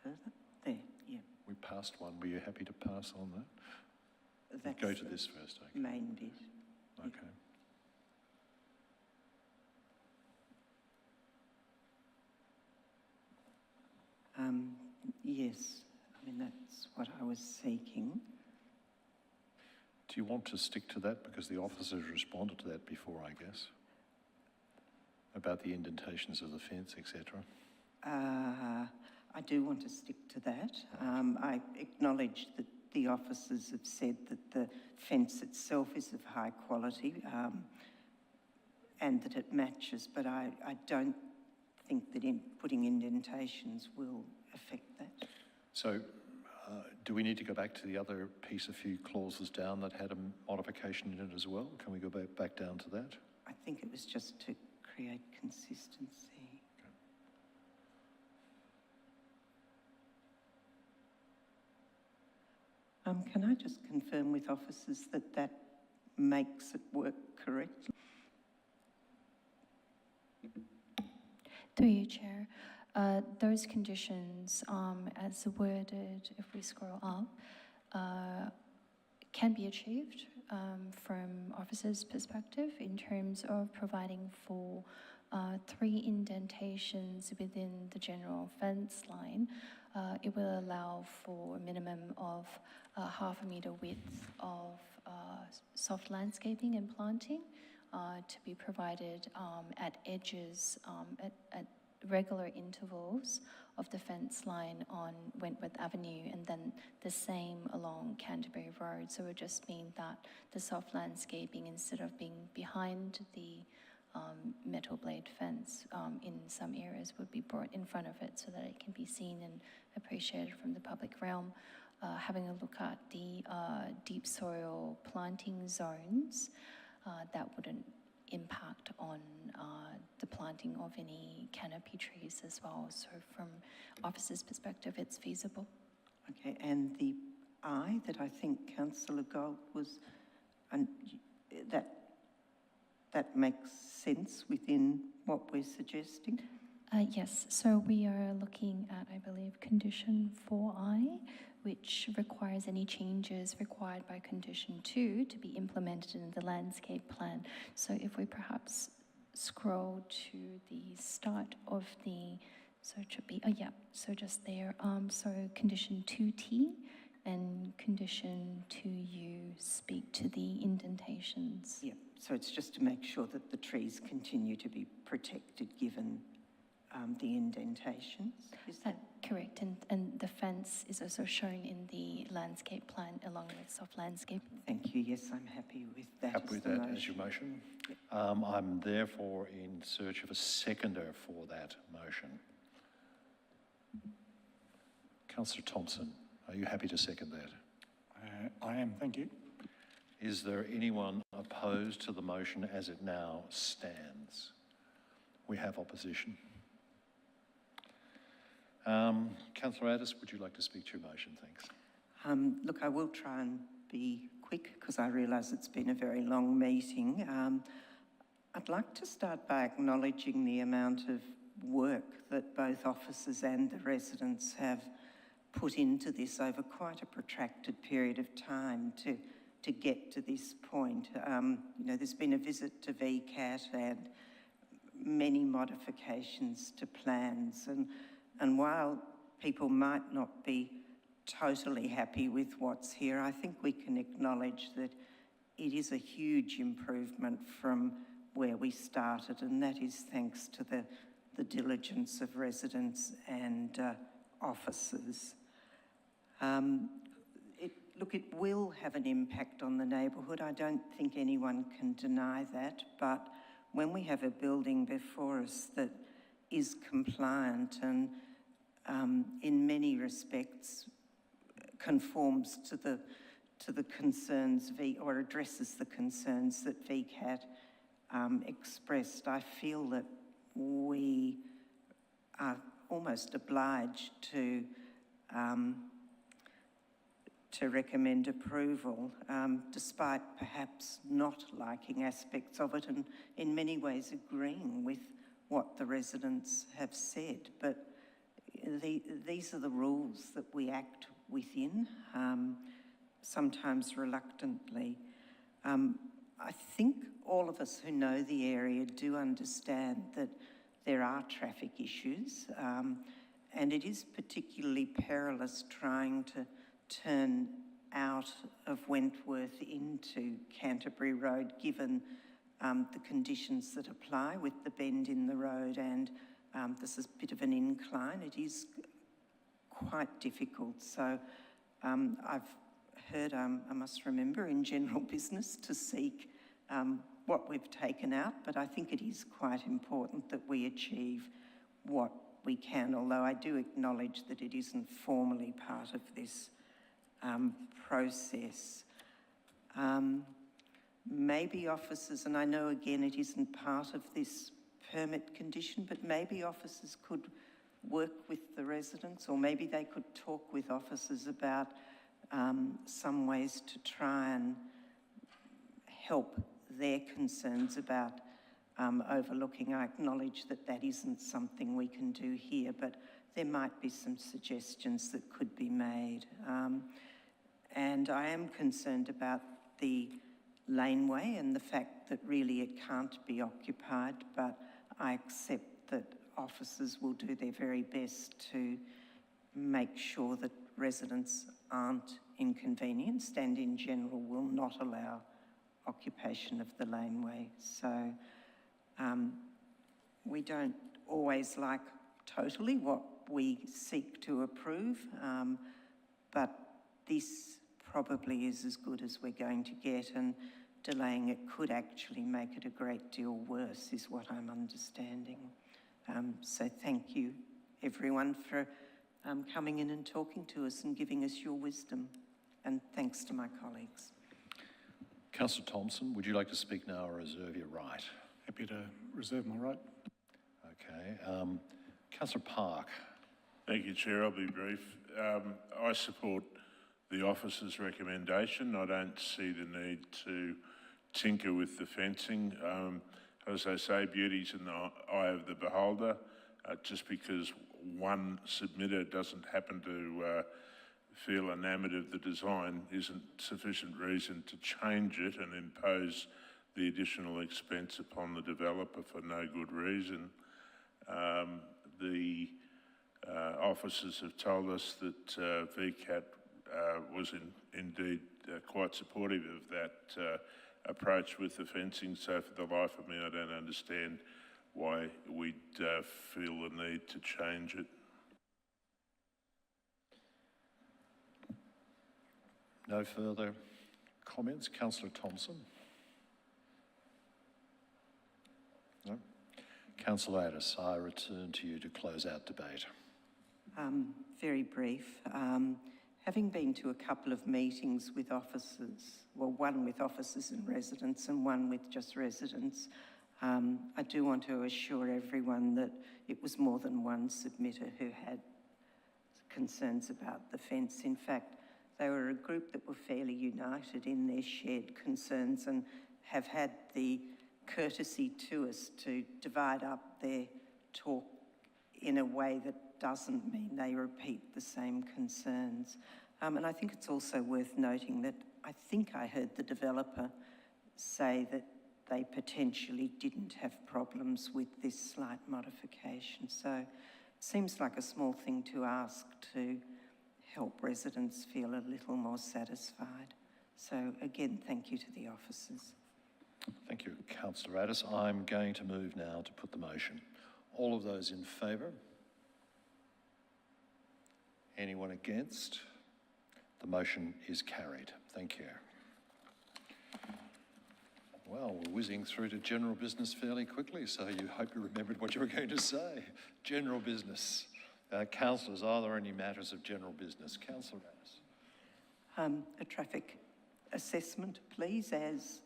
[SPEAKER 2] further. There, yeah.
[SPEAKER 4] We passed one. Were you happy to pass on that?
[SPEAKER 2] That's
[SPEAKER 4] Go to
[SPEAKER 2] the
[SPEAKER 4] this first, okay.
[SPEAKER 2] main bit.
[SPEAKER 4] Okay.
[SPEAKER 2] Yes, I mean, that's what I was seeking.
[SPEAKER 4] Do you want to stick to that? Because the officers responded to that before, I guess, about the indentations of the fence, etc.
[SPEAKER 2] I do want to stick to that. I acknowledge that the officers have said that the fence itself is of high quality and that it matches, but I don't think that putting indentations will affect that.
[SPEAKER 4] So do we need to go back to the other piece, a few clauses down that had a modification in it as well? Can we go back down to that?
[SPEAKER 2] I think it was just to create consistency. Can I just confirm with officers that that makes it work correctly?
[SPEAKER 7] Through you, Chair. Those conditions, as worded, if we scroll up, can be achieved from officers' perspective in terms of providing for 3 indentations within the general fence line. It will allow for a minimum of half a metre width of soft landscaping and planting to be provided at edges at regular intervals of the fence line on Wentworth Avenue, and then the same along Canterbury Road. So it would just mean that the soft landscaping, instead of being behind the metal blade fence in some areas, would be brought in front of it so that it can be seen and appreciated from the public realm. Having a look at the deep soil planting zones, that wouldn't impact on the planting of any canopy trees as well. So from officers' perspective, it's feasible.
[SPEAKER 2] Okay, and the I that I think Councillor Gold was, and that makes sense within what we're suggesting?
[SPEAKER 7] Yes, so we are looking at, I believe, condition 4I, which requires any changes required by condition 2 to be implemented in the landscape plan. So if we perhaps scroll to the start of the, so it should be, so just there, so condition 2T and condition 2U speak to the indentations.
[SPEAKER 2] Yeah, so it's just to make sure that the trees continue to be protected given the indentations, is that?
[SPEAKER 7] Correct, and the fence is also shown in the landscape plan along with soft landscape.
[SPEAKER 2] Thank you, yes, I'm happy with that.
[SPEAKER 4] Happy with that as your motion? I'm therefore in search of a seconder for that motion. Councillor Thompson, are you happy to second that?
[SPEAKER 10] I am, thank you.
[SPEAKER 4] Is there anyone opposed to the motion as it now stands? We have opposition. Councillor Addis, would you like to speak to your motion? Thanks.
[SPEAKER 2] Look, I will try and be quick because I realise it's been a very long meeting. I'd like to start by acknowledging the amount of work that both officers and the residents have put into this over quite a protracted period of time to get to this point. You know, there's been a visit to VCAT and many modifications to plans, and while people might not be totally happy with what's here, I think we can acknowledge that it is a huge improvement from where we started, and that is thanks to the diligence of residents and officers. Look, it will have an impact on the neighbourhood. I don't think anyone can deny that, but when we have a building before us that is compliant and in many respects conforms to the concerns or addresses the concerns that VCAT expressed, I feel that we are almost obliged to recommend approval, despite perhaps not liking aspects of it and in many ways agreeing with what the residents have said. But these are the rules that we act within, sometimes reluctantly. I think all of us who know the area do understand that there are traffic issues, and it is particularly perilous trying to turn out of Wentworth into Canterbury Road, given the conditions that apply with the bend in the road, and this is a bit of an incline. It is quite difficult. So I've heard, I must remember, in general business to seek what we've taken out, but I think it is quite important that we achieve what we can, although I do acknowledge that it isn't formally part of this process. Maybe officers, and I know again it isn't part of this permit condition, but maybe officers could work with the residents, or maybe they could talk with officers about some ways to try and help their concerns about overlooking. I acknowledge that that isn't something we can do here, but there might be some suggestions that could be made. And I am concerned about the laneway and the fact that really it can't be occupied, but I accept that officers will do their very best to make sure that residents aren't inconvenienced and in general will not allow occupation of the laneway. So we don't always like totally what we seek to approve, but this probably is as good as we're going to get, and delaying it could actually make it a great deal worse, is what I'm understanding. So thank you, everyone, for coming in and talking to us and giving us your wisdom, and thanks to my colleagues.
[SPEAKER 4] Councillor Thompson, would you like to speak now or reserve your right?
[SPEAKER 10] Happy to reserve my right.
[SPEAKER 4] Okay. Councillor Park.
[SPEAKER 9] Thank you, Chair. I'll be brief. I support the officer's recommendation. I don't see the need to tinker with the fencing. As they say, beauty's in the eye of the beholder. Just because one submitter doesn't happen to feel enamoured of the design isn't sufficient reason to change it and impose the additional expense upon the developer for no good reason. The officers have told us that VCAT was indeed quite supportive of that approach with the fencing, so for the life of me I don't understand why we'd feel the need to change it.
[SPEAKER 4] No further comments? Councillor Thompson? No? Councillor Addis, I return to you to close out debate.
[SPEAKER 2] Very brief. Having been to a couple of meetings with officers, well, one with officers and residents and one with just residents, I do want to assure everyone that it was more than one submitter who had concerns about the fence. In fact, they were a group that were fairly united in their shared concerns and have had the courtesy to us to divide up their talk in a way that doesn't mean they repeat the same concerns. And I think it's also worth noting that I think I heard the developer say that they potentially didn't have problems with this slight modification. So seems like a small thing to ask to help residents feel a little more satisfied. So again, thank you to the officers.
[SPEAKER 4] Thank you, Councillor Addis. I'm going to move now to put the motion. All of those in favour? Anyone against? The motion is carried. Thank you. Well, we're whizzing through to general business fairly quickly, so you hope you remembered what you were going to say. General business. Councillors, are there any matters of general business? Councillor Addis.
[SPEAKER 2] A traffic assessment, please, as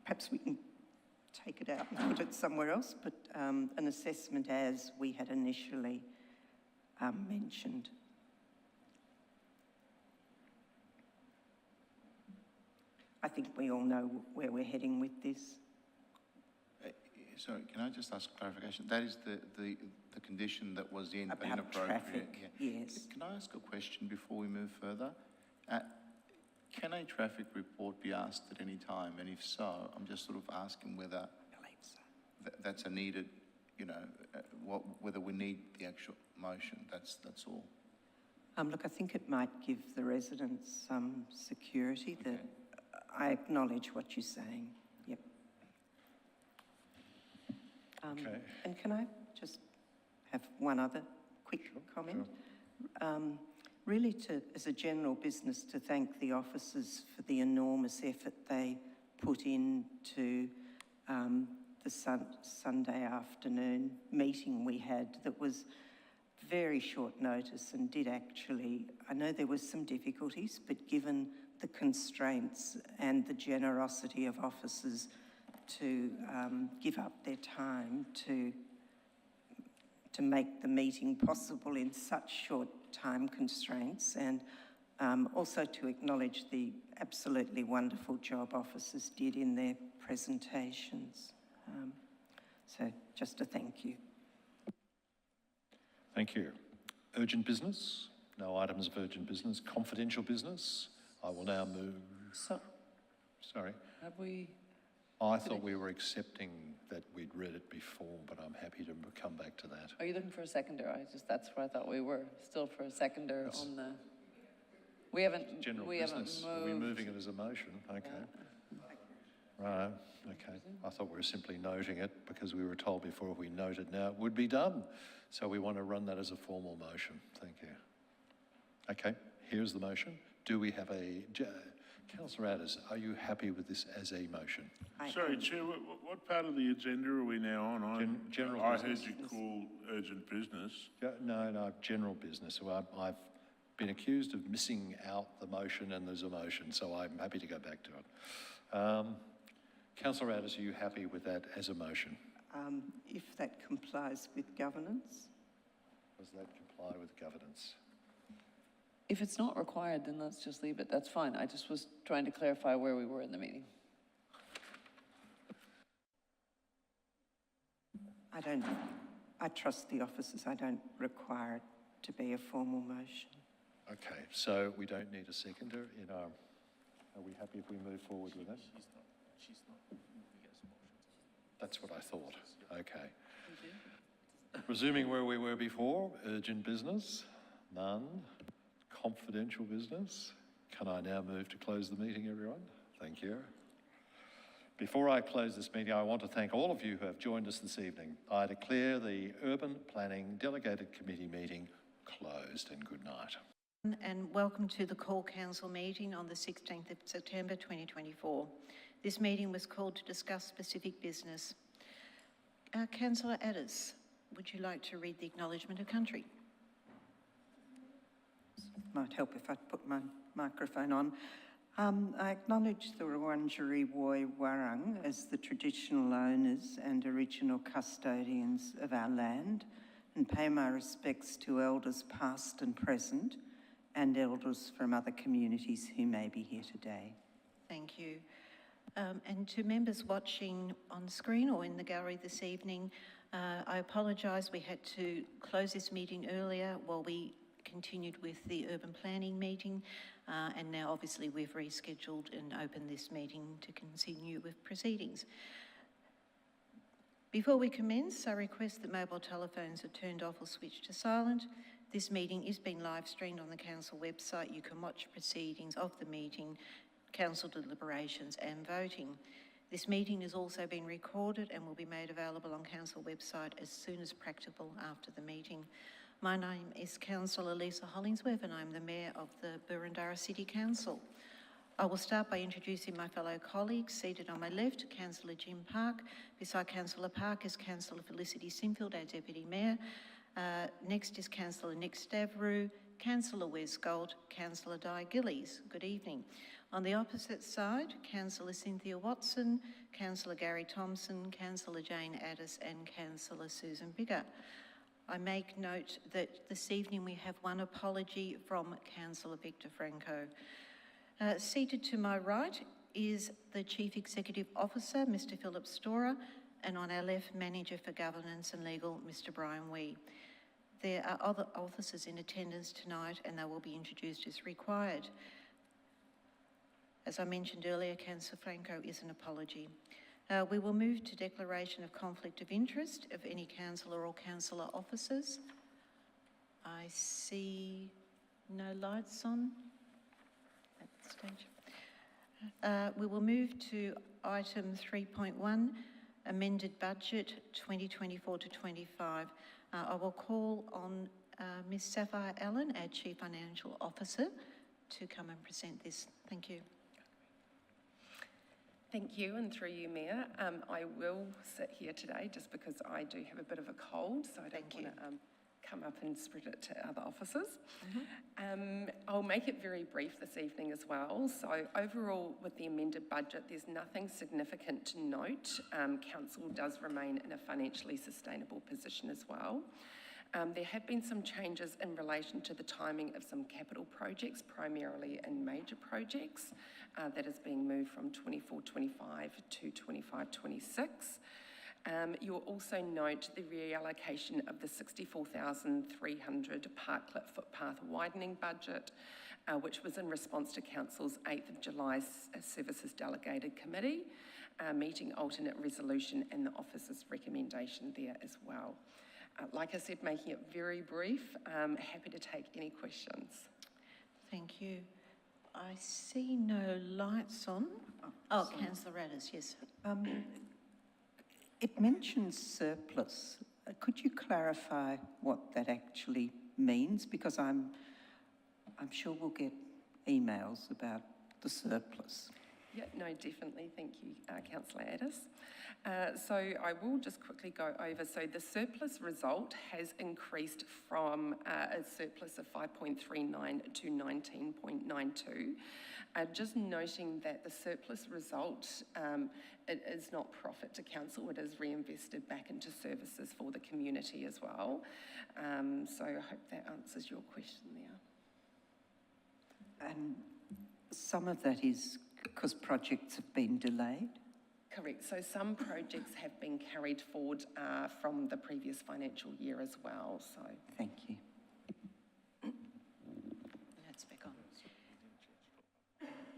[SPEAKER 2] perhaps we can take it out and put it somewhere else, but an assessment as we had initially mentioned. I think we all know where we're heading with this.
[SPEAKER 11] Sorry, can I just ask clarification? That is the condition that was in
[SPEAKER 2] About
[SPEAKER 11] inappropriate.
[SPEAKER 2] traffic, yes.
[SPEAKER 11] Can I ask a question before we move further? Can a traffic report be asked at any time? And if so, I'm just sort of asking whether that's a needed, whether we need the actual motion. That's all.
[SPEAKER 2] Look, I think it might give the residents some security that I acknowledge what you're saying. Yep.
[SPEAKER 4] Okay.
[SPEAKER 2] And can I just have one other quick comment? Really, as a general business, to thank the officers for the enormous effort they put into the Sunday afternoon meeting we had that was very short notice and did actually, I know there was some difficulties, but given the constraints and the generosity of officers to give up their time to make the meeting possible in such short time constraints, and also to acknowledge the absolutely wonderful job officers did in their presentations. So just a thank you.
[SPEAKER 4] Thank you. Urgent business? No items of urgent business. Confidential business? I will now move. Sorry.
[SPEAKER 3] Have we?
[SPEAKER 4] I thought we were accepting that we'd read it before, but I'm happy to come back to that.
[SPEAKER 3] Are you looking for a seconder? That's where I thought we were, still for a seconder on the, we haven't,
[SPEAKER 4] General
[SPEAKER 3] we
[SPEAKER 4] business.
[SPEAKER 3] haven't
[SPEAKER 4] Are we
[SPEAKER 3] moved.
[SPEAKER 4] moving it as a motion? Okay. Right, okay. I thought we were simply noting it because we were told before if we noted now it would be done. So we want to run that as a formal motion. Thank you. Okay, here's the motion. Do we have Councillor Addis, are you happy with this as a motion?
[SPEAKER 9] Sorry, Chair, what part of the agenda are we now on?
[SPEAKER 4] General
[SPEAKER 9] I
[SPEAKER 4] business.
[SPEAKER 9] heard you call urgent business.
[SPEAKER 4] No, general business. So I've been accused of missing out the motion, and there's a motion, so I'm happy to go back to it. Councillor Addis, are you happy with that as a motion?
[SPEAKER 2] If that complies with governance.
[SPEAKER 4] Does that comply with governance?
[SPEAKER 3] If it's not required, then let's just leave it. That's fine. I just was trying to clarify where we were in the meeting.
[SPEAKER 2] I trust the officers. I don't require it to be a formal motion.
[SPEAKER 4] Okay, so we don't need a seconder in our, are we happy if we move forward with that?
[SPEAKER 6] She's not.
[SPEAKER 4] That's what I thought. Okay. Resuming where we were before, urgent business, none. Confidential business. Can I now move to close the meeting, everyone? Thank you. Before I close this meeting, I want to thank all of you who have joined us this evening. I declare the Urban Planning Delegated Committee meeting closed, and good night.
[SPEAKER 1] And welcome to the Call Council meeting on the 16th of September 2024. This meeting was called to discuss specific business. Councillor Addis, would you like to read the acknowledgement of country?
[SPEAKER 2] Might help if I put my microphone on. I acknowledge the Wurundjeri Woi Wurrung as the traditional owners and original custodians of our land, and pay my respects to elders past and present and elders from other communities who may be here today.
[SPEAKER 1] Thank you. And to members watching on screen or in the gallery this evening, I apologise, we had to close this meeting earlier while we continued with the urban planning meeting, and now obviously we've rescheduled and opened this meeting to continue with proceedings. Before we commence, I request that mobile telephones are turned off or switched to silent. This meeting is being live streamed on the council website. You can watch proceedings of the meeting, council deliberations and voting. This meeting is also being recorded and will be made available on council website as soon as practicable after the meeting. My name is Councillor Lisa Hollingsworth and I'm the Mayor of the Boroondara City Council. I will start by introducing my fellow colleagues. Seated on my left, Councillor Jim Park. Beside Councillor Park is Councillor Felicity Sinfield, our Deputy Mayor. Next is Councillor Nick Stavrou, Councillor Wes Gold, Councillor Di Gillies. Good evening. On the opposite side, Councillor Cynthia Watson, Councillor Gary Thompson, Councillor Jane Addis and Councillor Susan Bigger. I make note that this evening we have one apology from Councillor Victor Franco. Seated to my right is the Chief Executive Officer, Mr Philip Storer, and on our left, Manager for Governance and Legal, Mr Brian Wee. There are other officers in attendance tonight and they will be introduced as required. As I mentioned earlier, Councillor Franco is an apology. We will move to declaration of conflict of interest of any councillor or councillor officers. I see no lights on at this stage. We will move to item 3.1, amended budget 2024 to 25. I will call on Ms Sapphire Allen, our Chief Financial Officer, to come and present this. Thank you.
[SPEAKER 12] Thank you, and through you, Mayor. I will sit here today just because I do have a bit of a cold, so I don't want to come up and spread it to other officers. I'll make it very brief this evening as well. So overall, with the amended budget, there's nothing significant to note. Council does remain in a financially sustainable position as well. There have been some changes in relation to the timing of some capital projects, primarily in major projects, that is being moved from 24-25 to 25-26. You'll also note the reallocation of the $64,300 Parklet footpath widening budget, which was in response to Council's 8th of July Services Delegated Committee meeting alternate resolution and the officer's recommendation there as well. Like I said, making it very brief, happy to take any questions.
[SPEAKER 1] Thank you. I see no lights on. Oh, Councillor Addis, yes.
[SPEAKER 2] It mentions surplus. Could you clarify what that actually means? Because I'm sure we'll get emails about the surplus.
[SPEAKER 12] Yeah, no, definitely. Thank you, Councillor Addis. So I will just quickly go over. So the surplus result has increased from a surplus of 5.39 to 19.92. Just noting that the surplus result, it is not profit to council, it is reinvested back into services for the community as well. So I hope that answers your question there.
[SPEAKER 2] And some of that is because projects have been delayed?
[SPEAKER 12] Correct. So some projects have been carried forward from the previous financial year as well. So
[SPEAKER 2] thank you.
[SPEAKER 1] That's back on.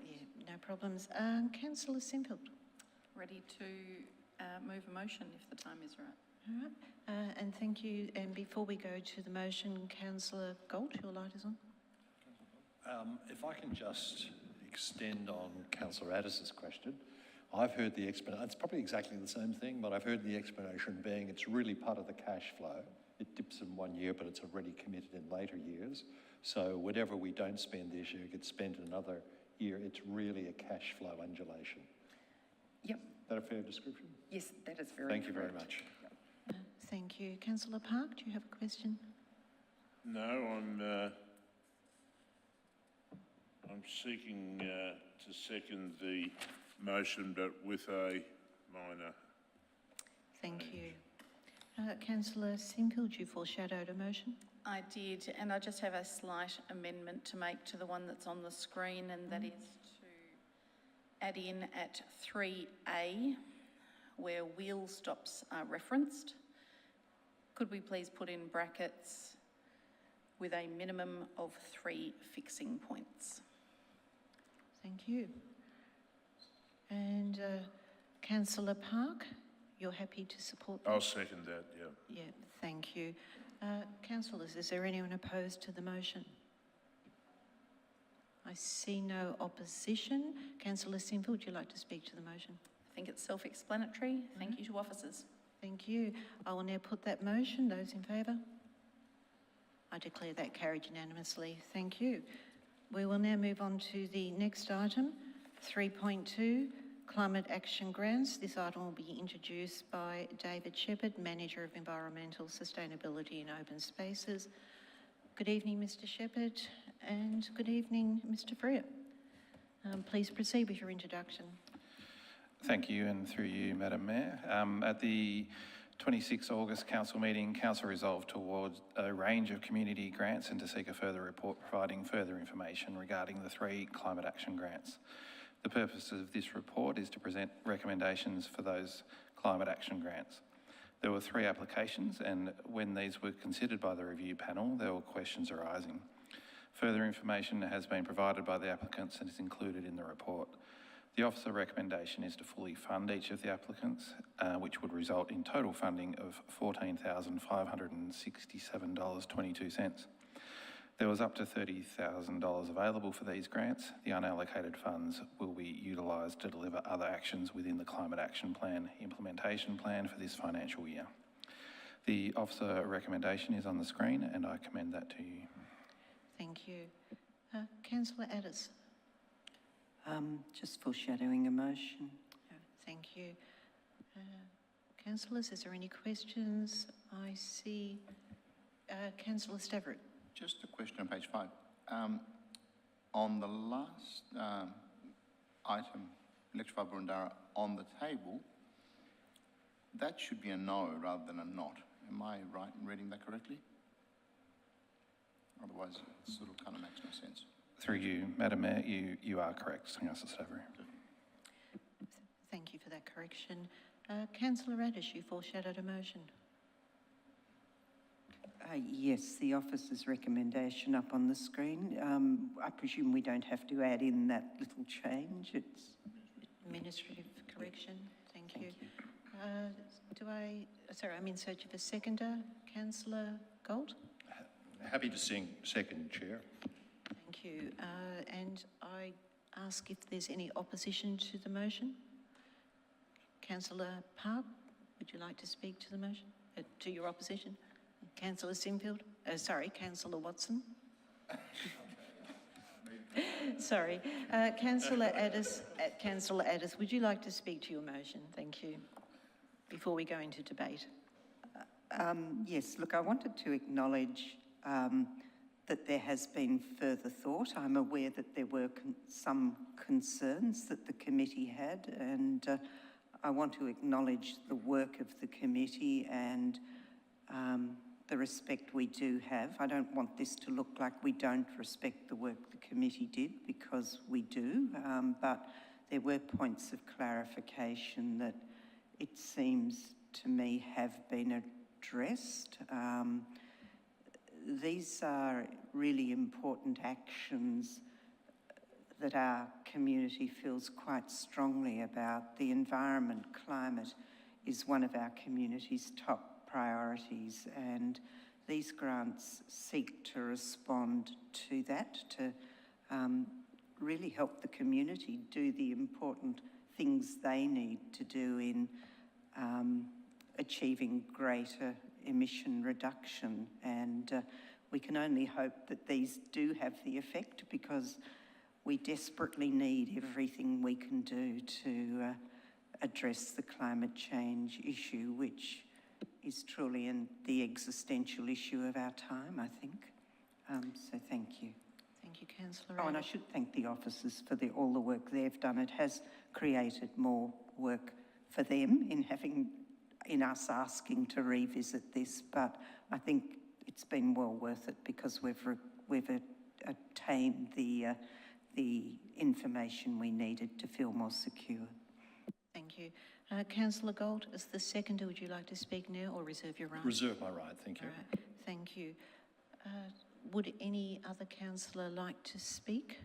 [SPEAKER 1] Yeah, no problems. Councillor Sinfield.
[SPEAKER 13] Ready to move a motion if the time is right.
[SPEAKER 1] All right. And thank you. And before we go to the motion, Councillor Gold, your light is on.
[SPEAKER 4] If I can just extend on Councillor Addis's question. I've heard the explanation, it's probably exactly the same thing, but I've heard the explanation being it's really part of the cash flow. It dips in one year, but it's already committed in later years. So whatever we don't spend this year gets spent in another year. It's really a cash flow undulation.
[SPEAKER 12] Yep.
[SPEAKER 4] Is that a fair description?
[SPEAKER 12] Yes, that is very
[SPEAKER 4] Thank you very
[SPEAKER 12] correct.
[SPEAKER 4] much.
[SPEAKER 1] Thank you. Councillor Park, do you have a question?
[SPEAKER 9] No, I'm seeking to second the motion, but with a minor.
[SPEAKER 1] Thank you. Councillor Sinfield, you foreshadowed a motion.
[SPEAKER 13] I did, and I just have a slight amendment to make to the one that's on the screen, and that is to add in at 3A, where wheel stops are referenced. Could we please put in brackets with a minimum of 3 fixing points?
[SPEAKER 1] Thank you. And Councillor Park, you're happy to support that?
[SPEAKER 9] I'll second that, yeah.
[SPEAKER 1] Yeah, thank you. Councillors, is there anyone opposed to the motion? I see no opposition. Councillor Sinfield, would you like to speak to the motion?
[SPEAKER 13] I think it's self-explanatory. Thank you to officers.
[SPEAKER 1] Thank you. I will now put that motion. Those in favour? I declare that carried unanimously. Thank you. We will now move on to the next item, 3.2, Climate Action Grants. This item will be introduced by David Shepherd, Manager of Environmental Sustainability and Open Spaces. Good evening, Mr Shepherd, and good evening, Mr Freer. Please proceed with your introduction.
[SPEAKER 14] Thank you, and through you, Madam Mayor. At the 26 August Council meeting, Council resolved towards a range of community grants and to seek a further report providing further information regarding the 3 climate action grants. The purpose of this report is to present recommendations for those climate action grants. There were 3 applications, and when these were considered by the review panel, there were questions arising. Further information has been provided by the applicants and is included in the report. The officer recommendation is to fully fund each of the applicants, which would result in total funding of $14,567.22. There was up to $30,000 available for these grants. The unallocated funds will be utilised to deliver other actions within the Climate Action Plan implementation plan for this financial year. The officer recommendation is on the screen and I commend that to you.
[SPEAKER 1] Thank you. Councillor Addis.
[SPEAKER 2] Just foreshadowing a motion.
[SPEAKER 1] Thank you. Councillors, is there any questions? I see Councillor Stavrit.
[SPEAKER 11] Just a question on page 5. On the last item, Electrify Boroondara, on the table, that should be a no rather than a not. Am I right in reading that correctly? Otherwise, it sort of kind of makes no sense.
[SPEAKER 14] Through you, Madam Mayor, you are correct, Councillor Stavry.
[SPEAKER 1] Thank you for that correction. Councillor Addis, you foreshadowed a motion.
[SPEAKER 2] Yes, the officer's recommendation up on the screen. I presume we don't have to add in that little change. It's
[SPEAKER 1] Administrative correction. Thank you. I'm in search of a seconder. Councillor Gold?
[SPEAKER 4] Happy to second, Chair.
[SPEAKER 1] Thank you. And I ask if there's any opposition to the motion. Councillor Park, would you like to speak to the motion, to your opposition? Councillor Sinfield? Councillor Watson? Sorry. Councillor Addis, would you like to speak to your motion? Thank you. Before we go into debate.
[SPEAKER 2] Yes, look, I wanted to acknowledge that there has been further thought. I'm aware that there were some concerns that the committee had, and I want to acknowledge the work of the committee and the respect we do have. I don't want this to look like we don't respect the work the committee did, because we do, but there were points of clarification that it seems to me have been addressed. These are really important actions that our community feels quite strongly about. The environment, climate, is one of our community's top priorities, and these grants seek to respond to that, to really help the community do the important things they need to do in achieving greater emission reduction. And we can only hope that these do have the effect, because we desperately need everything we can do to address the climate change issue, which is truly the existential issue of our time, I think. So thank you.
[SPEAKER 1] Thank you, Councillor.
[SPEAKER 2] Oh, and I should thank the officers for all the work they've done. It has created more work for them in us asking to revisit this, but I think it's been well worth it, because we've obtained the information we needed to feel more secure.
[SPEAKER 1] Thank you. Councillor Gold, as the seconder, would you like to speak now or reserve your right?
[SPEAKER 4] Reserve my right, thank you.
[SPEAKER 1] All right, thank you. Would any other councillor like to speak?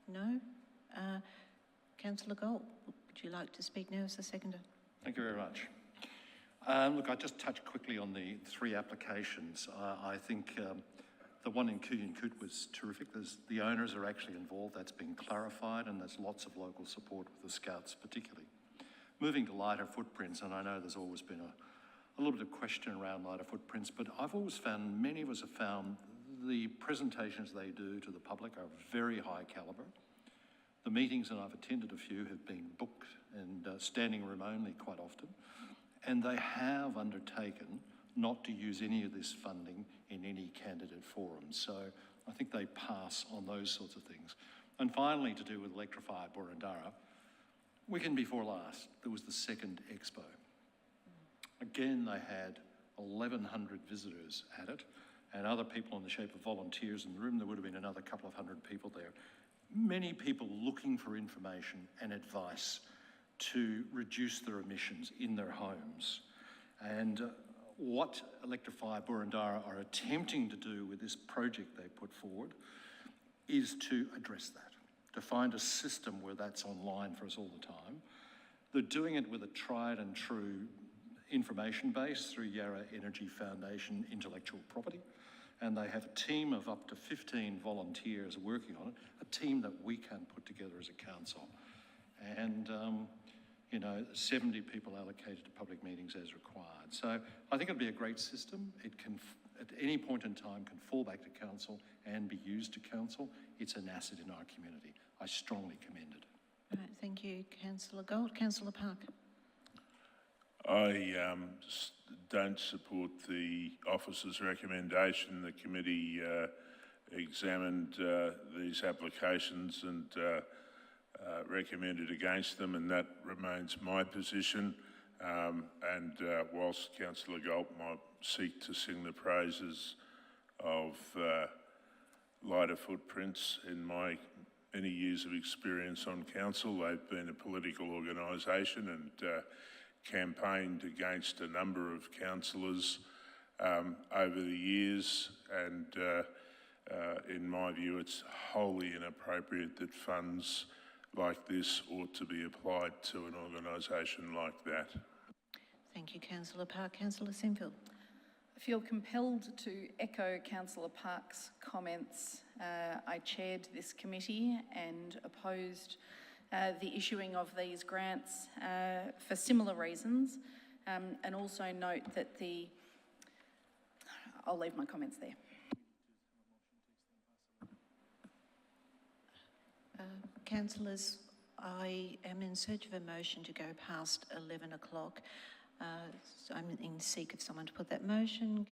[SPEAKER 1] No? Councillor Gold, Would you like to speak now as the seconder?
[SPEAKER 4] Thank you very much. Look, I just touched quickly on the 3 applications. I think the one in Kooyunkut was terrific. The owners are actually involved. That's been clarified, and there's lots of local support with the Scouts particularly. Moving to lighter footprints, and I know there's always been a little bit of question around lighter footprints, but I've always found, many of us have found, the presentations they do to the public are very high calibre. The meetings, and I've attended a few, have been booked and standing room only quite often. And they have undertaken not to use any of this funding in any candidate forum. So I think they pass on those sorts of things. And finally, to do with Electrify Boroondara, weekend before last, there was the second expo. Again, they had 1,100 visitors at it, and other people in the shape of volunteers in the room. There would have been another couple of hundred people there. Many people looking for information and advice to reduce their emissions in their homes. And what Electrify Boroondara are attempting to do with this project they put forward is to address that, to find a system where that's online for us all the time. They're doing it with a tried and true information base through Yarra Energy Foundation Intellectual Property. And they have a team of up to 15 volunteers working on it, a team that we can put together as a council. And, 70 people allocated to public meetings as required. So I think it'd be a great system. It can, at any point in time, can fall back to council and be used to council. It's an asset in our community. I strongly commend it.
[SPEAKER 1] Right, thank you, Councillor Gold. Councillor Park.
[SPEAKER 9] I don't support the officer's recommendation. The committee examined these applications and recommended against them, and that remains my position. Whilst Councillor Galt might seek to sing the praises of lighter footprints, in my many years of experience on council, they've been a political organisation and campaigned against a number of councillors over the years, and in my view it's wholly inappropriate that funds like this ought to be applied to an organisation like that.
[SPEAKER 1] Thank you, Councillor Park. Councillor Sinfield.
[SPEAKER 13] I feel compelled to echo Councillor Park's comments. I chaired this committee and opposed the issuing of these grants for similar reasons, and also note that I'll leave my comments there.
[SPEAKER 1] Councillors, I am in search of a motion to go past 11 o'clock. So I'm in seek of someone to put that motion.